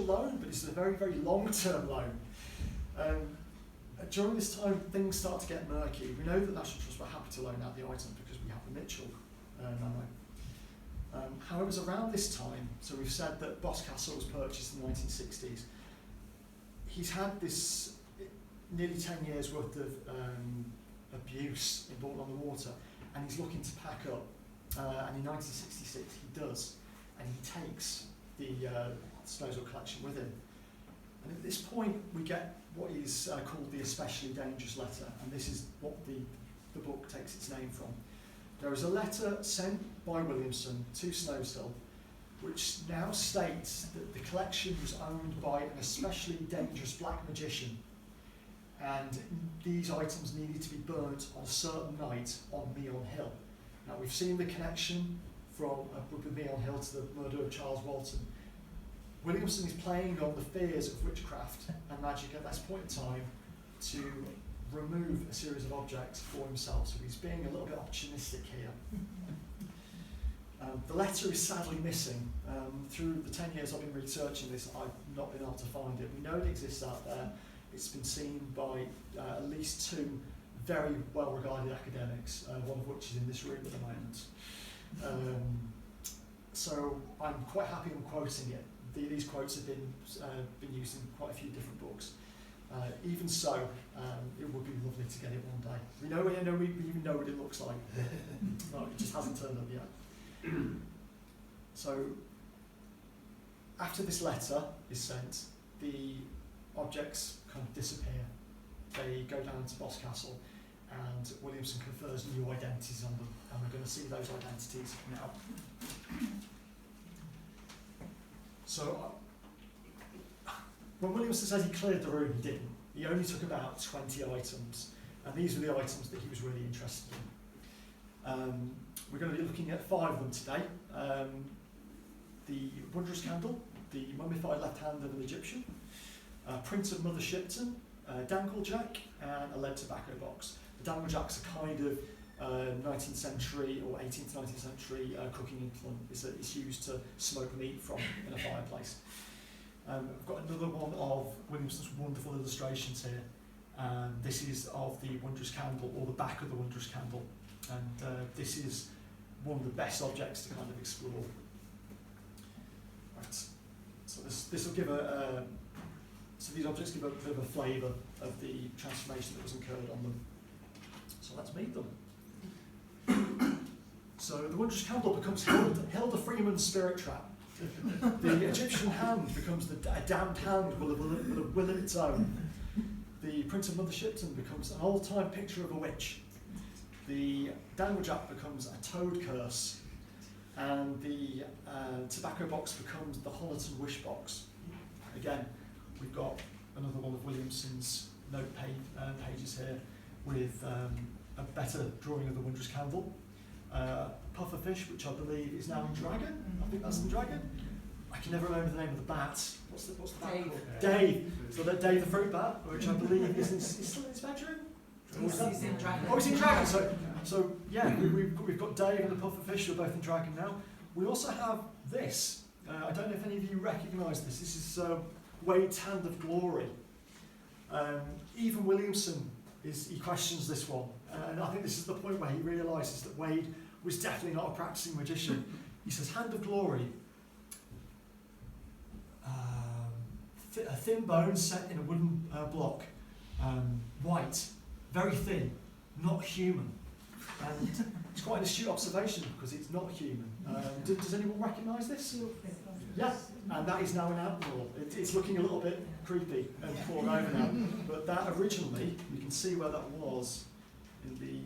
A: loan, but it's a very, very long-term loan. During this time, things start to get murky. We know that the National Trust were happy to loan out the items because we have the Mitchell memo. However, it was around this time, so we've said that Boscastle was purchased in the 1960s. He's had this nearly 10 years worth of abuse in Bourton-on-the-Water, and he's looking to pack up. And in 1966 he does, and he takes the Snowshill Collection with him. And at this point we get what is called the Especially Dangerous Letter, and this is what the book takes its name from. There is a letter sent by Williamson to Snowshill which now states that the collection was owned by an especially dangerous black magician, and these items needed to be burnt on a certain night on Meon Hill. Now we've seen the connection from Meon Hill to the murder of Charles Walton. Williamson is playing on the fears of witchcraft and magic at this point in time to remove a series of objects for himself, so he's being a little bit opportunistic here. The letter is sadly missing. Through the 10 years I've been researching this, I've not been able to find it. We know it exists out there. It's been seen by at least 2 very well-regarded academics, one of which is in this room at the moment. So I'm quite happy on quoting it. These quotes have been used in quite a few different books. Even so, it would be lovely to get it one day. We even know what it looks like. No, it just hasn't turned up yet. So after this letter is sent, the objects kind of disappear. They go down to Boscastle, and Williamson confers new identities on them, and we're going to see those identities now. So when Williamson says he cleared the room, he didn't. He only took about 20 items, and these were the items that he was really interested in. We're going to be looking at 5 of them today. The Wondrous Candle, the mummified left hand of an Egyptian, a print of Mother Shipton, a Danglejack, and a lead tobacco box. The Danglejack's a kind of 19th century or 18th to 19th century cooking implement. It's used to smoke meat from in a fireplace. I've got another one of Williamson's wonderful illustrations here. This is of the Wondrous Candle, or the back of the Wondrous Candle, and this is one of the best objects to kind of explore. Right, let's So this will give so these objects give a bit of a flavour of the transformation that was incurred on them. So let's meet them. So the wondrous candle becomes Hilda Freeman's spirit trap. The Egyptian hand becomes a damned hand with a will of its own. The Prince of Mother Shipton becomes an old-time picture of a witch. The Danglejack becomes a toad curse. And the tobacco box becomes the Honiton wish box. Again, we've got another one of Williamson's note pages here with a better drawing of the wondrous candle. Pufferfish, which I believe is now in dragon. I think that's the dragon. I can never remember the name of the bat. What's the bat
B: Dave.
A: called? Dave. So that Dave the fruit bat, which I believe is still in his bedroom.
B: He's in dragon.
A: Oh, he's in dragon. So yeah, we've got Dave and the pufferfish who are both in dragon now. We also have this. I don't know if any of you recognise this. This is Wade's Hand of Glory. Even Williamson he questions this one, and I think this is the point where he realises that Wade was definitely not a practising magician. He says, "Hand of Glory, a thin bone set in a wooden block, white, very thin, not human." And it's quite an astute observation because it's not human. Does anyone recognise this? Yeah, and that is now an admiral. It's looking a little bit creepy and fallen over now. But that originally, you can see where that was in the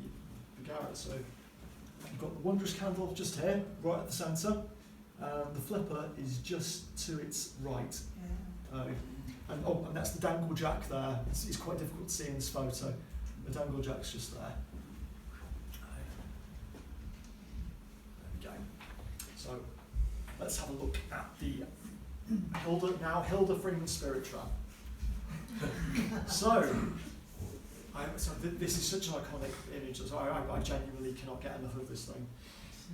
A: Garret. So you've got the wondrous candle just here, right at the centre. The flipper is just to its right.
B: Yeah.
A: And that's the dangle jack there. It's quite difficult to see in this photo. The dangle jack's just there. There we go. So let's have a look at the Hilda Freeman spirit trap. This is such an iconic image. So I genuinely cannot get enough of this thing.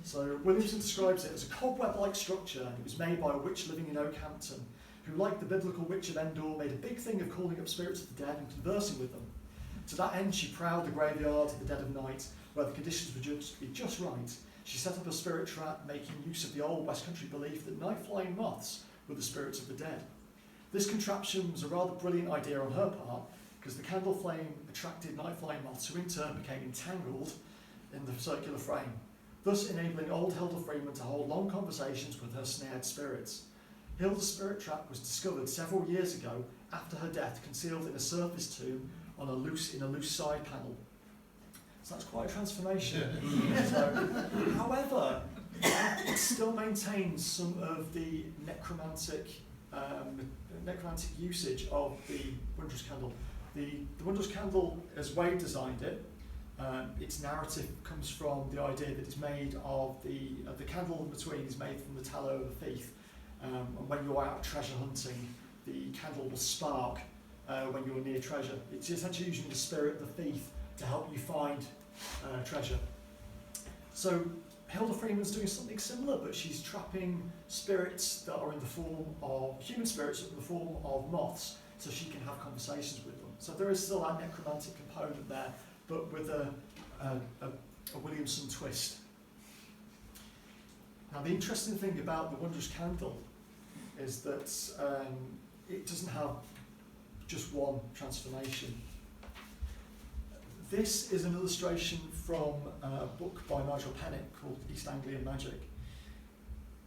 A: So Williamson describes it as a cobweb-like structure, and it was made by a witch living in Oakhampton, who, like the biblical witch of Endor, made a big thing of calling up spirits of the dead and conversing with them. To that end, she prowled the graveyard in the dead of night, where the conditions were judged to be just right. She set up a spirit trap, making use of the old West Country belief that night-flying moths were the spirits of the dead. This contraption was a rather brilliant idea on her part, because the candle flame attracted night-flying moths, who in turn became entangled in the circular frame, thus enabling old Hilda Freeman to hold long conversations with her snared spirits. Hilda's spirit trap was discovered several years ago after her death, concealed in a surface tomb in a loose side panel. So that's quite a transformation. However, it still maintains some of the necromantic usage of the wondrous candle. The wondrous candle, as Wade designed it, its narrative comes from the idea that it's made of the candle in between is made from the tallow of a thief. And when you're out treasure hunting, the candle will spark when you're near treasure. It's essentially using the spirit of the thief to help you find treasure. So Hilda Freeman's doing something similar, but she's trapping spirits that are in the form of human spirits in the form of moths, so she can have conversations with them. So there is still that necromantic component there, but with a Williamson twist. Now, the interesting thing about the wondrous candle is that it doesn't have just one transformation. This is an illustration from a book by Nigel Pennick called East Anglian Magic,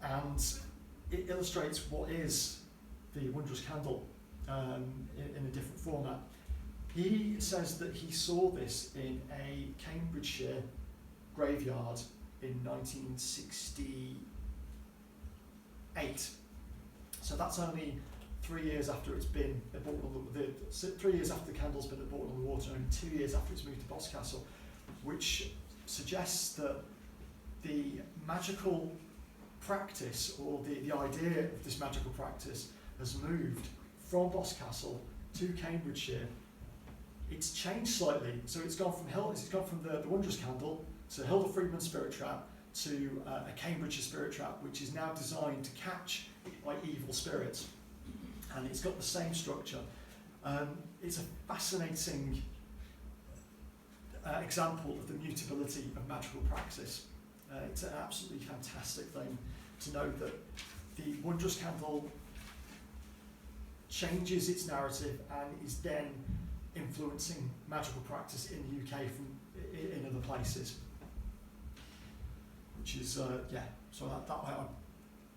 A: and it illustrates what is the wondrous candle in a different format. He says that he saw this in a Cambridgeshire graveyard in 1968. So that's only 3 years after it's been aborted on the 3 years after the candle's been aborted on the water, and 2 years after it's moved to Boscastle, which suggests that the magical practice, or the idea of this magical practice, has moved from Boscastle to Cambridgeshire. It's changed slightly, so it's gone from the wondrous candle to Hilda Freeman's spirit trap to a Cambridgeshire spirit trap, which is now designed to catch evil spirits, and it's got the same structure. It's a fascinating example of the mutability of magical praxis. It's an absolutely fantastic thing to know that the wondrous candle changes its narrative and is then influencing magical practice in the UK from in other places. Which is, yeah, so that I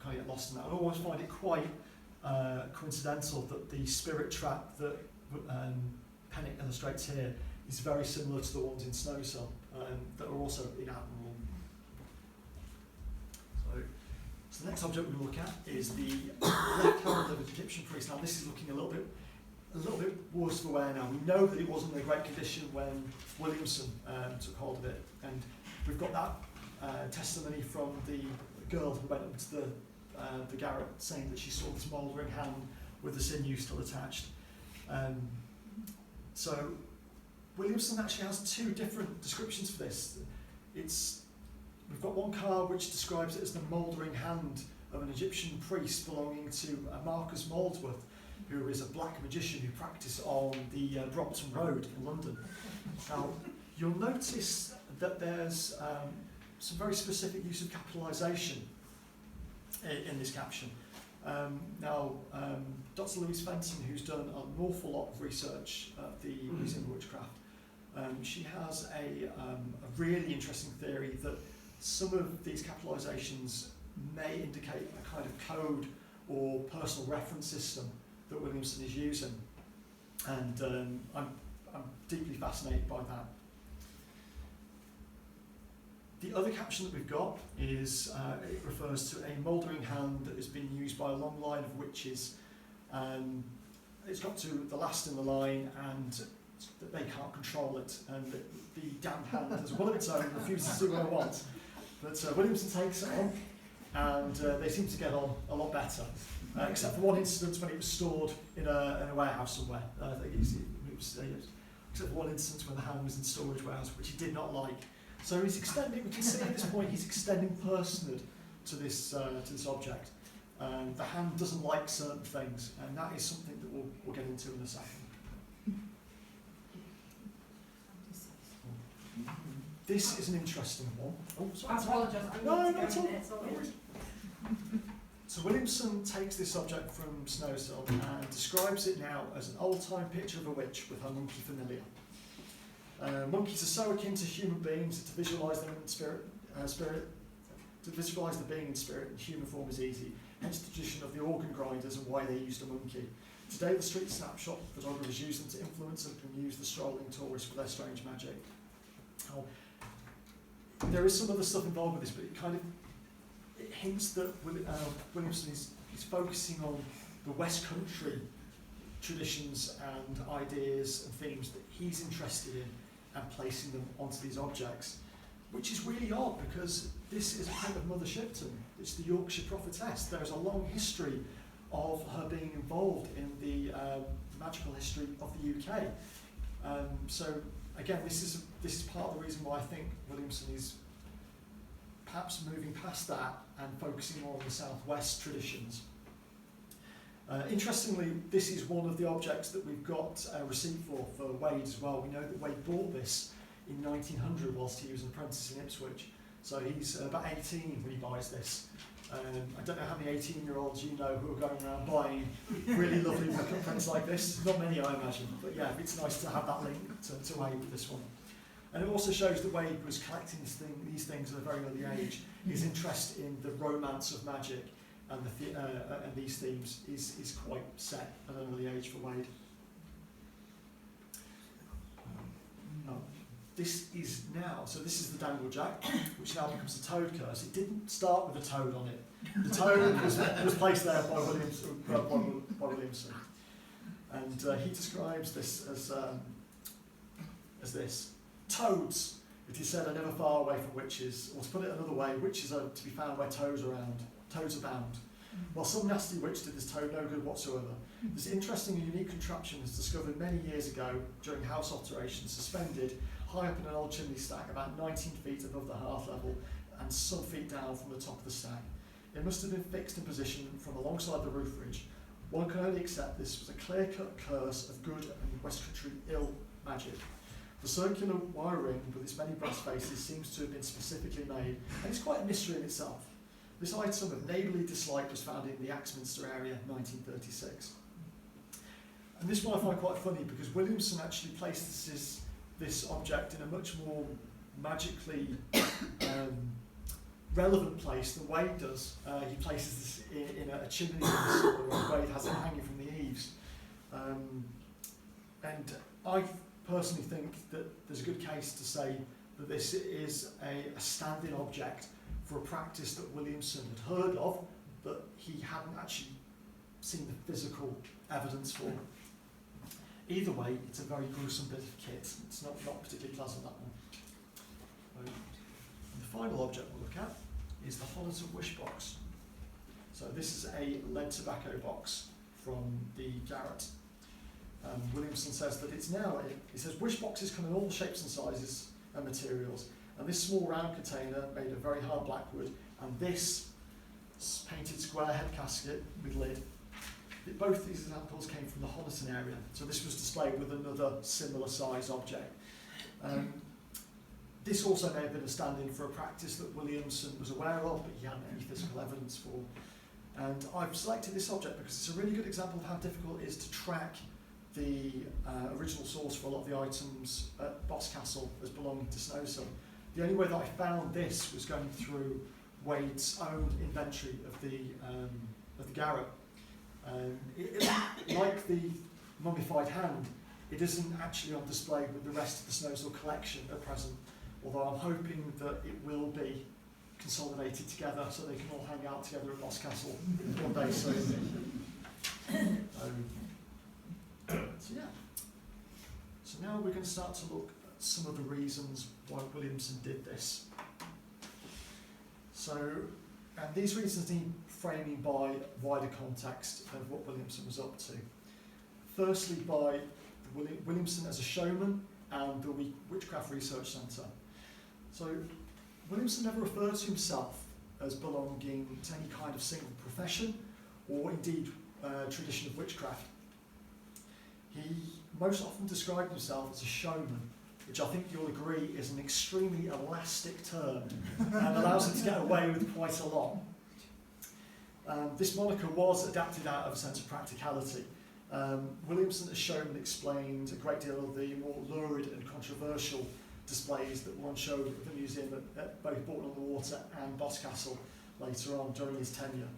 A: kind of get lost in that. I always find it quite coincidental that the spirit trap that Pennick illustrates here is very similar to the ones in Snowshill that are also in Admiral. So the next object we look at is the left hand of an Egyptian priest. Now this is looking a little bit worse for wear now. We know that it wasn't in a great condition when Williamson took hold of it, and we've got that testimony from the girl who went up to the Garret saying that she saw this mouldering hand with the sinew still attached. So Williamson actually has two different descriptions for this. We've got one card which describes it as the mouldering hand of an Egyptian priest belonging to Marcus Molesworth, who is a black magician who practiced on the Brompton Road in London. Now, you'll notice that there's some very specific use of capitalisation in this caption. Dr. Louise Fenton, who's done an awful lot of research at the Museum of Witchcraft, she has a really interesting theory that some of these capitalisations may indicate a kind of code or personal reference system that Williamson is using, and I'm deeply fascinated by that. The other caption that we've got is, it refers to a mouldering hand that has been used by a long line of witches. It's got to the last in the line and that they can't control it, and the damned hand has a will of its own and refuses to do what it wants. But Williamson takes it on, and they seem to get on a lot better, except for one instance when it was stored in a warehouse somewhere. Except for one instance when the hand was in storage warehouse, which he did not like. So he's extending. We can see at this point he's extending personhood to this object. The hand doesn't like certain things, and that is something that we'll get into in a second. This is an interesting one. Oh, sorry.
B: I apologise.
A: No, not at all. So Williamson takes this object from Snowshill and describes it now as an old-time picture of a witch with her monkey familiar. Monkeys are so akin to human beings that to visualise them in spirit, to visualise the being in spirit in human form is easy. Hence the tradition of the organ grinders and why they used a monkey. Today, the street snapshot photographers use them to influence and amuse the strolling tourists with their strange magic. Now, there is some other stuff involved with this, but it hints that Williamson is focusing on the West Country traditions and ideas and themes that he's interested in and placing them onto these objects, which is really odd because this is a print of Mother Shipton. It's the Yorkshire prophetess. There's a long history of her being involved in the magical history of the UK. So again, this is part of the reason why I think Williamson is perhaps moving past that and focusing more on the Southwest traditions. Interestingly, this is one of the objects that we've got a receipt for Wade as well. We know that Wade bought this in 1900 whilst he was an apprentice in Ipswich. So he's about 18 when he buys this. I don't know how many 18-year-olds you know who are going around buying really lovely makeup prints like this. Not many, I imagine. But yeah, it's nice to have that link to Wade with this one. And it also shows that Wade was collecting these things at a very early age. His interest in the romance of magic and these themes is quite set at an early age for Wade. This is the dangle jack, which now becomes a toad curse. It didn't start with a toad on it. The toad was placed there by Williamson. And he describes this as this. Toads, it is said, are never far away from witches, or to put it another way, witches are to be found where toads abound. While some nasty witch did this toad no good whatsoever, this interesting and unique contraption was discovered many years ago during house alterations, suspended high up in an old chimney stack about 19 feet above the hearth level and some feet down from the top of the stack. It must have been fixed in position from alongside the roof ridge. One can only accept this was a clear-cut curse of good and West Country ill magic. The circular wiring with its many brass faces seems to have been specifically made, and it's quite a mystery in itself. This item of neighbourly dislike was found in the Axminster area, 1936. And this one I find quite funny because Williamson actually places this object in a much more magically relevant place than Wade does. He places this in a chimney, where Wade has it hanging from the eaves. And I personally think that there's a good case to say that this is a stand-in object for a practice that Williamson had heard of, but he hadn't actually seen the physical evidence for. Either way, it's a very gruesome bit of kit. It's not particularly pleasant, that one. And the final object we'll look at is the Honiton Wish Box. So this is a lead tobacco box from the Garret. Williamson says that it's now, he says, wish boxes come in all shapes and sizes and materials, and this small round container made of very hard blackwood, and this painted square head casket with lid. Both these examples came from the Honiton area, so this was displayed with another similar size object. This also may have been a stand-in for a practice that Williamson was aware of, but he hadn't any physical evidence for. And I've selected this object because it's a really good example of how difficult it is to track the original source for a lot of the items at Boscastle as belonging to Snowshill. The only way that I found this was going through Wade's own inventory of the Garret. Like the mummified hand, it isn't actually on display with the rest of the Snowshill collection at present, although I'm hoping that it will be consolidated together so they can all hang out together at Boscastle one day soon. So yeah. So now we're going to start to look at some of the reasons why Williamson did this. So, and these reasons need framing by wider context of what Williamson was up to. Firstly, by Williamson as a showman and the Witchcraft Research Centre. So, Williamson never referred to himself as belonging to any kind of single profession or indeed tradition of witchcraft. He most often described himself as a showman, which I think you'll agree is an extremely elastic term and allows him to get away with quite a lot. This moniker was adapted out of a sense of practicality. Williamson as showman explained a great deal of the more lurid and controversial displays that were on show at the museum at both Bourton-on-the-Water and Boscastle later on during his tenure.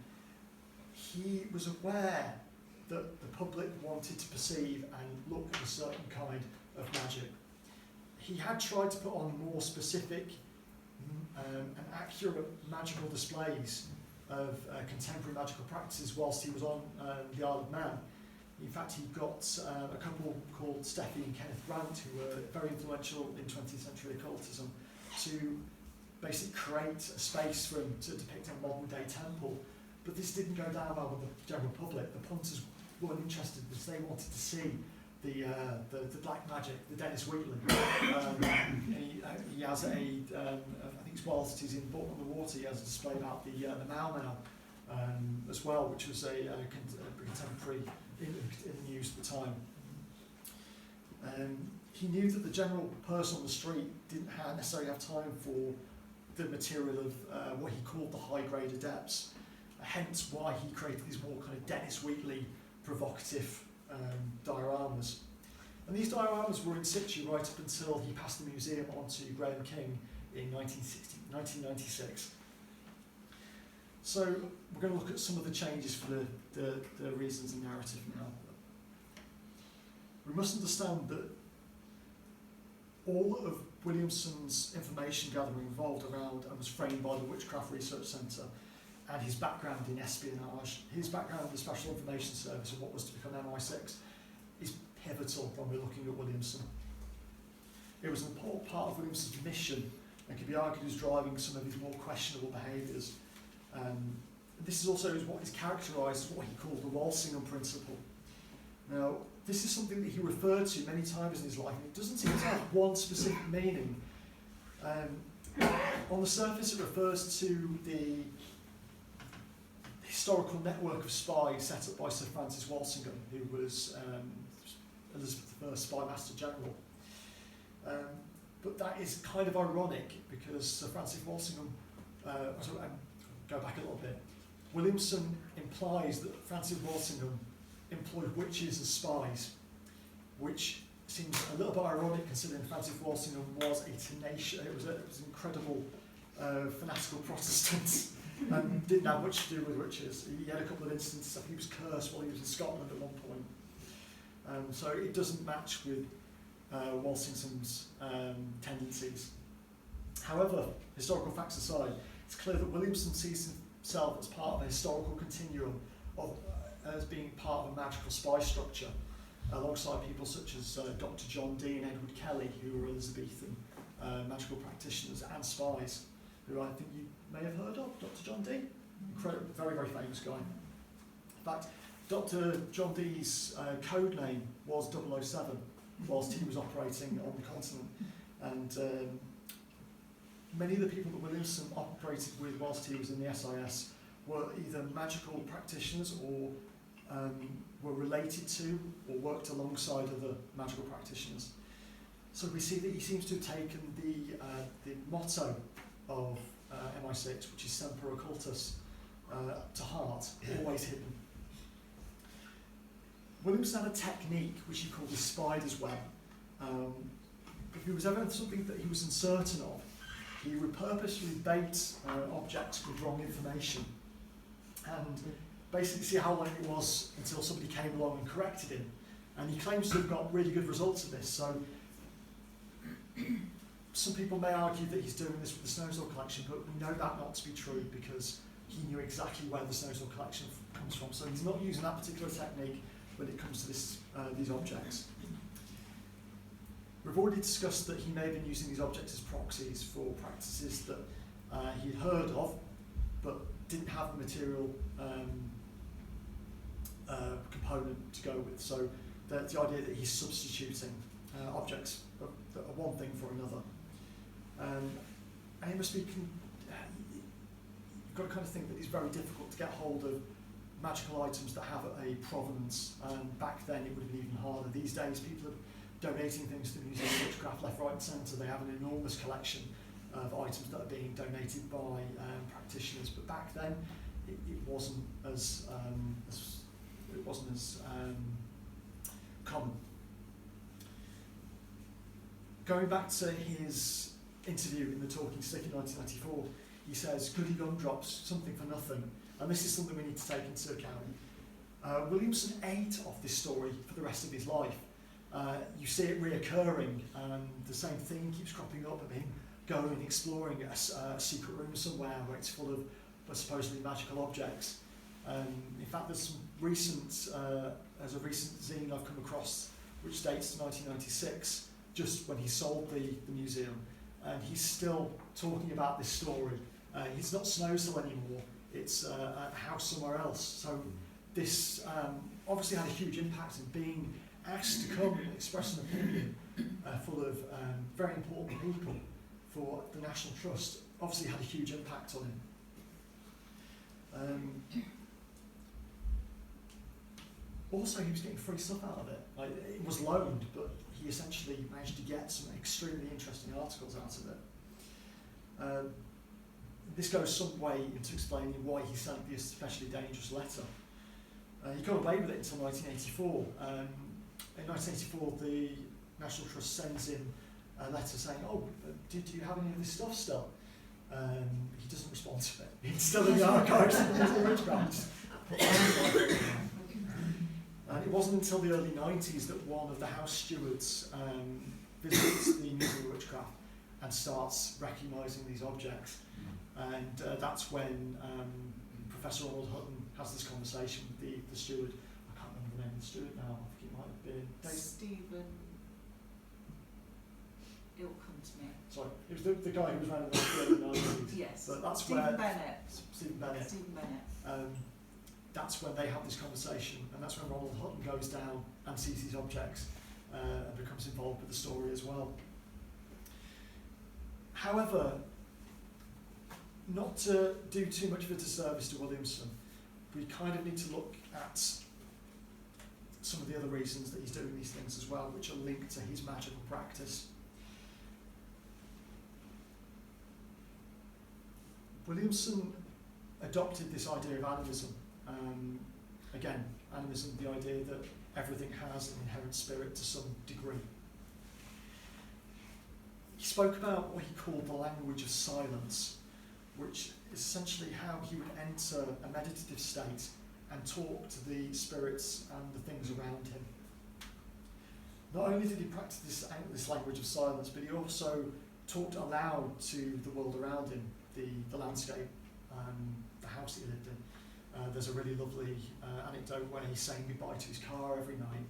A: He was aware that the public wanted to perceive and look at a certain kind of magic. He had tried to put on more specific and accurate magical displays of contemporary magical practices whilst he was on the Isle of Man. In fact, he got a couple called Steffi and Kenneth Grant, who were very influential in 20th century occultism, to basically create a space for him to depict a modern day temple. But this didn't go down well with the general public. The punters weren't interested because they wanted to see the black magic, the Dennis Wheatley. He has I think it's whilst he's in Bourton-on-the-Water, he has a display about the Mau Mau as well, which was a contemporary in the news at the time. He knew that the general person on the street didn't necessarily have time for the material of what he called the high-grade adepts, hence why he created these more kind of Dennis Wheatley provocative dioramas. And these dioramas were in situ right up until he passed the museum on to Graham King in 1996. So we're going to look at some of the changes for the reasons and narrative now. We must understand that all of Williamson's information gathering revolved around and was framed by the Witchcraft Research Centre and his background in espionage, his background in the Special Information Service and what was to become MI6 is pivotal when we're looking at Williamson. It was an important part of Williamson's mission and can be argued as driving some of his more questionable behaviours. This is also what is characterised as what he called the Walsingham principle. Now, this is something that he referred to many times in his life, and it doesn't seem to have one specific meaning. On the surface, it refers to the historical network of spies set up by Sir Francis Walsingham, who was Elizabeth I's spy master general. But that is kind of ironic because Sir Francis Walsingham, go back a little bit, Williamson implies that Francis Walsingham employed witches as spies, which seems a little bit ironic considering Francis Walsingham was a tenacious, it was an incredible fanatical Protestant and didn't have much to do with witches. He had a couple of instances, I think he was cursed while he was in Scotland at one point. So it doesn't match with Walsingham's tendencies. However, historical facts aside, it's clear that Williamson sees himself as part of a historical continuum of as being part of a magical spy structure, alongside people such as Dr. John Dee and Edward Kelly, who were Elizabethan magical practitioners and spies, who I think you may have heard of. Dr. John Dee, incredible, very, very famous guy. In fact, Dr. John Dee's code name was 007 whilst he was operating on the continent, and many of the people that Williamson operated with whilst he was in the SIS were either magical practitioners or were related to or worked alongside other magical practitioners. So we see that he seems to have taken the motto of MI6, which is Semper Occultus, to heart, always hidden. Williamson had a technique which he called the spider's web. If there was ever something that he was uncertain of, he would purposely bait objects with wrong information and basically see how long it was until somebody came along and corrected him. And he claims to have got really good results of this. So some people may argue that he's doing this with the Snowshill Collection, but we know that not to be true because he knew exactly where the Snowshill Collection comes from. So he's not using that particular technique when it comes to this, these objects. We've already discussed that he may have been using these objects as proxies for practices that he'd heard of, but didn't have the material component to go with. So the idea that he's substituting objects that are one thing for another. And it must be, you've got to kind of think that it's very difficult to get hold of magical items that have a provenance. Back then it would have been even harder. These days people are donating things to the Museum of Witchcraft left, right and centre. They have an enormous collection of items that are being donated by practitioners, but back then it wasn't as common. Going back to his interview in the Talking Stick in 1994, he says, "Goody gumdrops, something for nothing," and this is something we need to take into account. Williamson ate off this story for the rest of his life. You see it reoccurring, and the same thing keeps cropping up of him going and exploring a secret room somewhere where it's full of supposedly magical objects. In fact, there's some recent, there's a recent zine I've come across which dates to 1996, just when he sold the museum, and he's still talking about this story. It's not Snowshill anymore, it's a house somewhere else. So this obviously had a huge impact, and being asked to come and express an opinion full of very important people for the National Trust obviously had a huge impact on him. Also, he was getting free stuff out of it. Like, it was loaned, but he essentially managed to get some extremely interesting articles out of it. This goes some way into explaining why he sent the especially dangerous letter. He got away with it until 1984. In 1984, the National Trust sends him a letter saying, "Oh, do you have any of this stuff still?" He doesn't respond to it. It's still in the archives of the Museum of Witchcraft. And it wasn't until the early 90s that one of the house stewards visits the Museum of Witchcraft and starts recognising these objects. And that's when Professor Ronald Hutton has this conversation with the steward. I can't remember the name of the steward now. I think it might have been
B: Stephen. It'll come to me.
A: Sorry, it was the guy who was around in the early 90s.
B: Yes.
A: But that's
B: Stephen
A: where
B: Bennett.
A: Stephen Bennett.
B: Stephen Bennett.
A: That's when they have this conversation, and that's when Ronald Hutton goes down and sees these objects and becomes involved with the story as well. However, not to do too much of a disservice to Williamson, we kind of need to look at some of the other reasons that he's doing these things as well, which are linked to his magical practice. Williamson adopted this idea of animism. again, animism, the idea that everything has an inherent spirit to some degree. He spoke about what he called the language of silence, which is essentially how he would enter a meditative state and talk to the spirits and the things around him. Not only did he practice this language of silence, but he also talked aloud to the world around him, the landscape, the house that he lived in. There's a really lovely anecdote where he's saying goodbye to his car every night.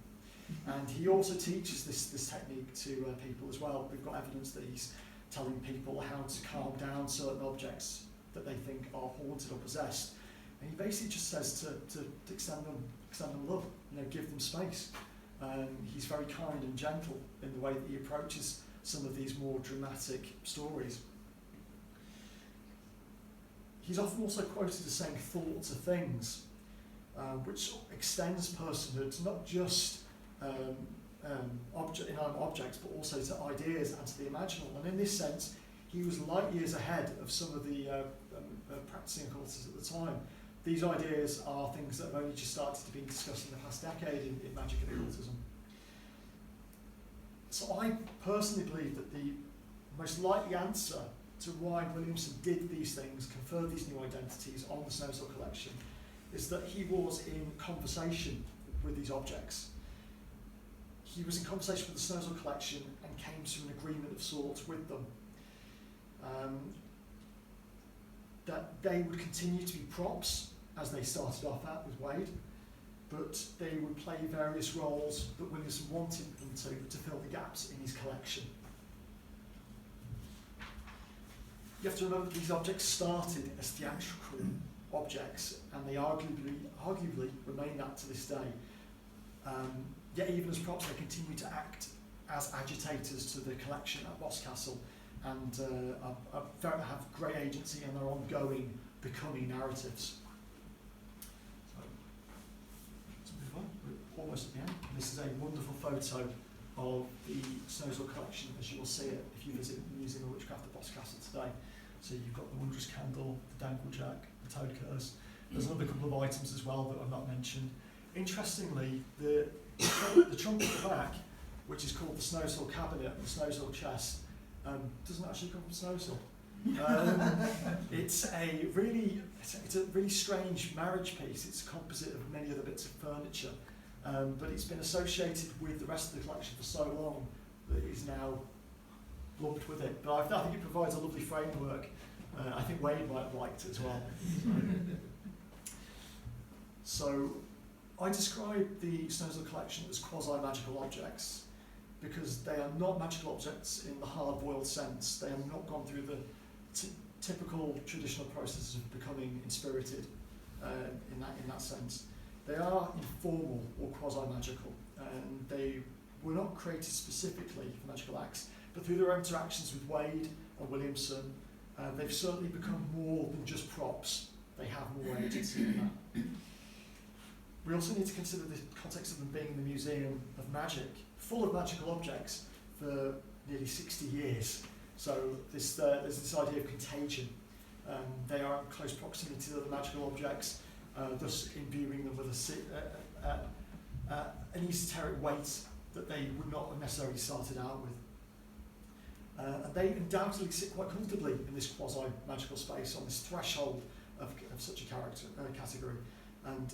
A: And he also teaches this technique to people as well. We've got evidence that he's telling people how to calm down certain objects that they think are haunted or possessed. And he basically just says to extend them love, give them space. He's very kind and gentle in the way that he approaches some of these more dramatic stories. He's often also quoted as saying thoughts are things, which extends personhood to not just inanimate objects, but also to ideas and to the imaginal. And in this sense, he was light years ahead of some of the practicing occultists at the time. These ideas are things that have only just started to be discussed in the past decade in magic and occultism. So I personally believe that the most likely answer to why Williamson did these things, conferred these new identities on the Snowshill Collection, is that he was in conversation with these objects. He was in conversation with the Snowshill Collection and came to an agreement of sorts with them. That they would continue to be props, as they started off at with Wade, but they would play various roles that Williamson wanted them to fill the gaps in his collection. You have to remember that these objects started as theatrical objects, and they arguably remain that to this day. Yet even as props, they continue to act as agitators to the collection at Boscastle, and have great agency in their ongoing becoming narratives. So move on. We're almost at the end. This is a wonderful photo of the Snowshill Collection, as you will see it if you visit the Museum of Witchcraft at Boscastle today. So you've got the Wondrous Candle, the Danglejack, the Toad Curse. There's another couple of items as well that I've not mentioned. Interestingly, the trunk at the back, which is called the Snowshill Cabinet, the Snowshill Chest, doesn't actually come from Snowshill. It's a really strange marriage piece. It's a composite of many other bits of furniture, but it's been associated with the rest of the collection for so long that it is now lumped with it. But I think it provides a lovely framework. I think Wade might have liked it as well. So I describe the Snowshill Collection as quasi-magical objects because they are not magical objects in the hard-boiled sense. They have not gone through the typical traditional processes of becoming inspirited in that sense. They are informal or quasi-magical, and they were not created specifically for magical acts, but through their interactions with Wade and Williamson, they've certainly become more than just props. They have more agency than that. We also need to consider the context of them being in the Museum of Magic, full of magical objects for nearly 60 years. So there's this idea of contagion. They are in close proximity to other magical objects, thus imbuing them with an esoteric weight that they would not have necessarily started out with. And they undoubtedly sit quite comfortably in this quasi-magical space, on this threshold of such a category. And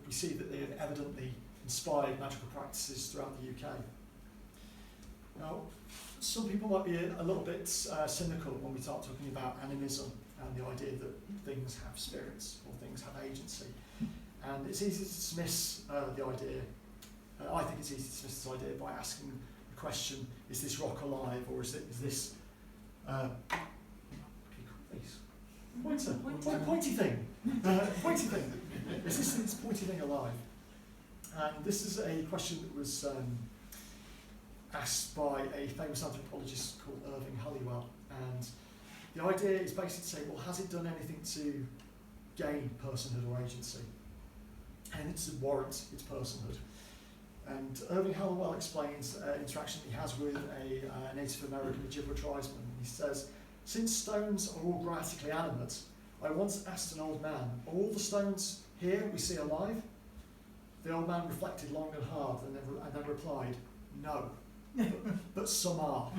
A: we see that they have evidently inspired magical practices throughout the UK. Now, some people might be a little bit cynical when we start talking about animism and the idea that things have spirits or things have agency. And it's easy to dismiss the idea. I think it's easy to dismiss this idea by asking the question, is this rock alive, or is this pointy thing? Pointy thing. Is this pointy thing alive? And this is a question that was asked by a famous anthropologist called Irving Halliwell. And the idea is basically to say, well, has it done anything to gain personhood or agency? And it's to warrant its personhood. And Irving Halliwell explains an interaction he has with a Native American Ojibwa tribesman. He says, since stones are all grammatically animate, I once asked an old man, are all the stones here we see alive? The old man reflected long and hard and then replied, "No, but some are."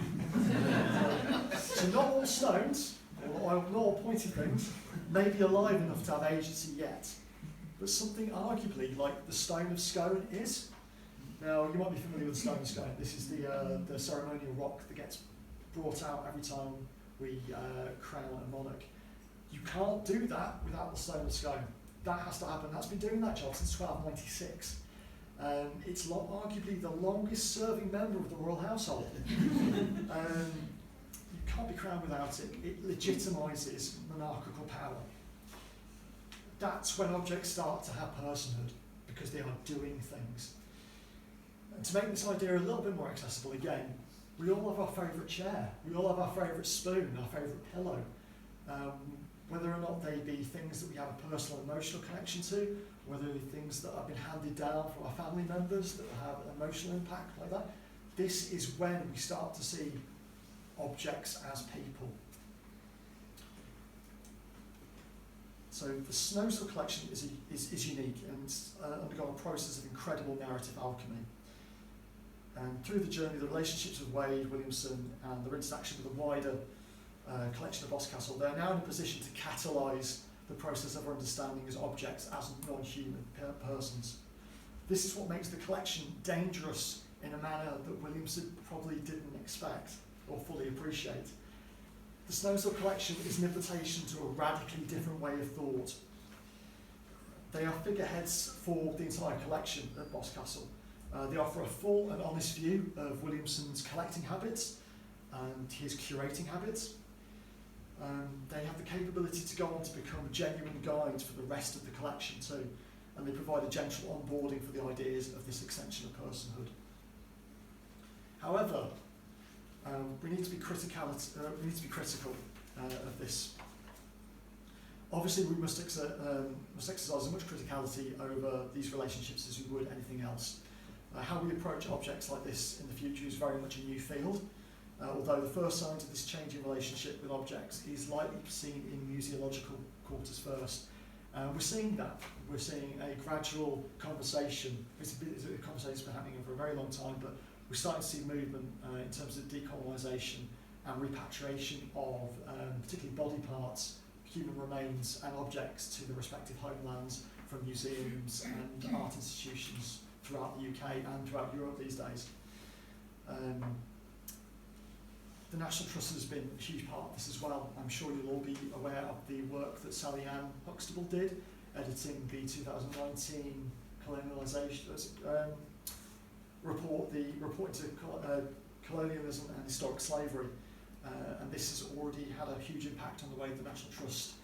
A: So not all stones, or not all pointed things, may be alive enough to have agency yet, but something arguably like the stone of scone is. Now, you might be familiar with the stone of scone. This is the ceremonial rock that gets brought out every time we crown a monarch. You can't do that without the stone of scone. That has to happen. That's been doing that job since 1296. It's arguably the longest serving member of the royal household. You can't be crowned without it. It legitimises monarchical power. That's when objects start to have personhood, because they are doing things. And to make this idea a little bit more accessible again, we all have our favourite chair, we all have our favourite spoon, our favourite pillow. Whether or not they be things that we have a personal emotional connection to, whether they're things that have been handed down from our family members that have an emotional impact like that, this is when we start to see objects as people. So the Snowshill Collection is unique and undergone a process of incredible narrative alchemy. And through the journey, the relationships of Wade, Williamson, and their interaction with the wider collection of Boscastle, they are now in a position to catalyse the process of our understanding as objects, as non-human persons. This is what makes the collection dangerous in a manner that Williamson probably didn't expect or fully appreciate. The Snowshill Collection is an invitation to a radically different way of thought. They are figureheads for the entire collection at Boscastle. They offer a full and honest view of Williamson's collecting habits and his curating habits. They have the capability to go on to become a genuine guide for the rest of the collection too, and they provide a gentle onboarding for the ideas of this extension of personhood. However, we need to be critical of this. Obviously, we must exercise as much criticality over these relationships as we would anything else. How we approach objects like this in the future is very much a new field, although the first signs of this changing relationship with objects is likely seen in museological quarters first. We're seeing that. We're seeing a gradual conversation. It's a conversation that's been happening for a very long time, but we're starting to see movement in terms of decolonisation and repatriation of particularly body parts, human remains and objects to the respective homelands from museums and art institutions throughout the UK and throughout Europe these days. The National Trust has been a huge part of this as well. I'm sure you'll all be aware of the work that Sally Ann Huxtable did, editing the 2019 colonialisation report into colonialism and historic slavery. And this has already had a huge impact on the way the National Trust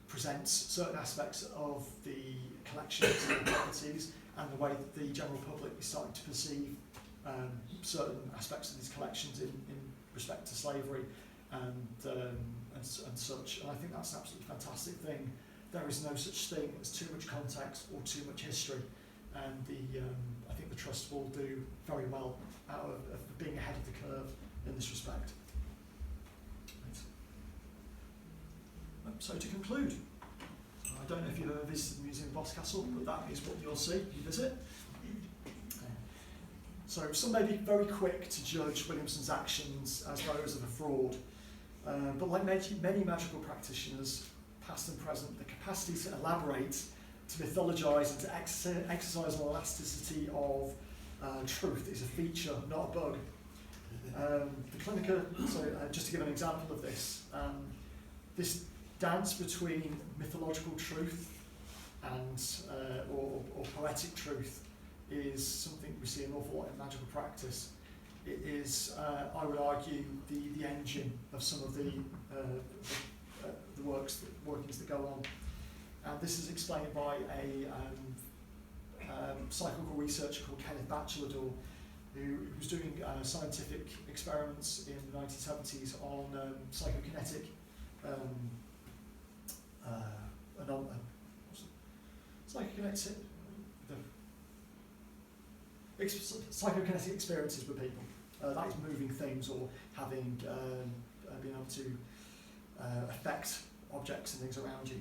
A: presents certain aspects of the collections and properties, and the way that the general public is starting to perceive certain aspects of these collections in respect to slavery and such. And I think that's an absolutely fantastic thing. There is no such thing as too much context or too much history, and I think the Trust will do very well out of being ahead of the curve in this respect. Right. So to conclude, I don't know if you've ever visited the Museum of Boscastle, but that is what you'll see if you visit. So some may be very quick to judge Williamson's actions as those of a fraud, but like many magical practitioners, past and present, the capacity to elaborate, to mythologise and to exercise an elasticity of truth is a feature, not a bug. The Clinica, just to give an example of this, this dance between mythological truth and or poetic truth is something we see an awful lot in magical practice. It is, I would argue, the engine of some of the workings that go on. And this is explained by a psychical researcher called Kenneth Batchelor, who was doing scientific experiments in the 1970s on psychokinetic psychokinetic experiences with people. That is moving things or having being able to affect objects and things around you.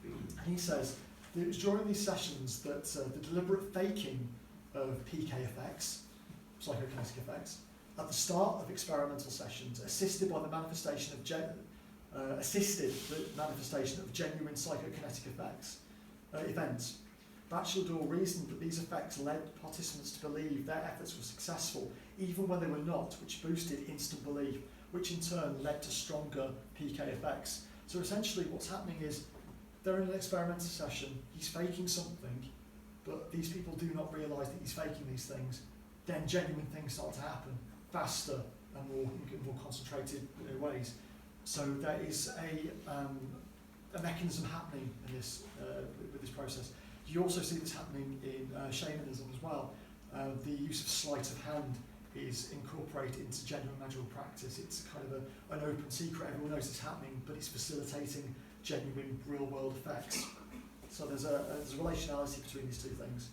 A: And he says
D: It was during these sessions that the deliberate faking of PK effects, psychokinetic effects, at the start of experimental sessions, assisted the manifestation of genuine psychokinetic events. Batchelor reasoned that these effects led participants to believe their efforts were successful, even when they were not, which boosted instant belief, which in turn led to stronger PK effects. So essentially what's happening is they're in an experimental session, he's faking something, but these people do not realise that he's faking these things. Then genuine things start to happen faster and more concentrated ways. So there is a mechanism happening in this with this process. You also see this happening in shamanism as well. The use of sleight of hand is incorporated into genuine magical practice. It's kind of an open secret. Everyone knows it's happening, but it's facilitating genuine real-world effects. So there's a relationality between these two things.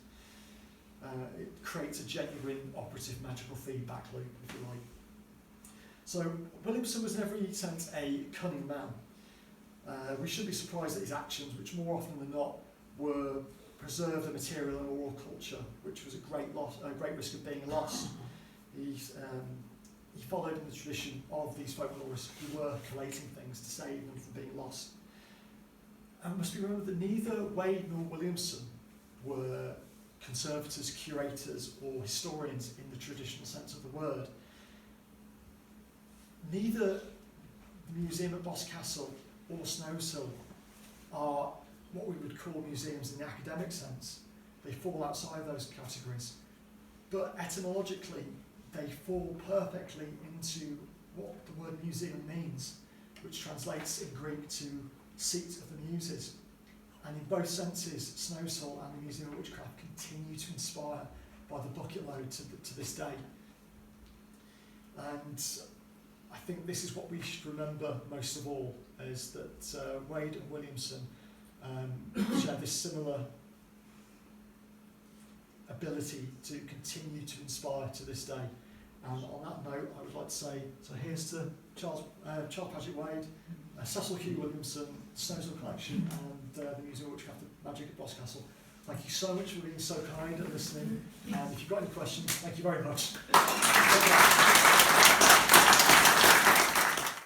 D: It creates a genuine operative magical feedback loop, if you like. So Williamson was in every sense a cunning man. We should be surprised at his actions, which more often than not were preserve the material and oral culture, which was a great risk of being lost. He followed in the tradition of these folklorists who were collating things to save them from being lost. And it must be remembered that neither Wade nor Williamson were conservators, curators, or historians in the traditional sense of the word. Neither the museum at Boscastle or Snowshill are what we would call museums in the academic sense. They fall outside those categories. But etymologically, they fall perfectly into what the word museum means, which translates in Greek to seat of the muses. And in both senses, Snowshill and the Museum of Witchcraft continue to inspire by the bucket load to this day. And I think this is what we should remember most of all, is that Wade and Williamson share this similar ability to continue to inspire to this day. And on that note, I would like to say, so here's to Charles Paget Wade, Cecil Williamson, Snowshill Collection, and the Museum of Witchcraft and Magic at Boscastle. Thank you so much for being so kind and listening. And if you've got any questions, thank you very much.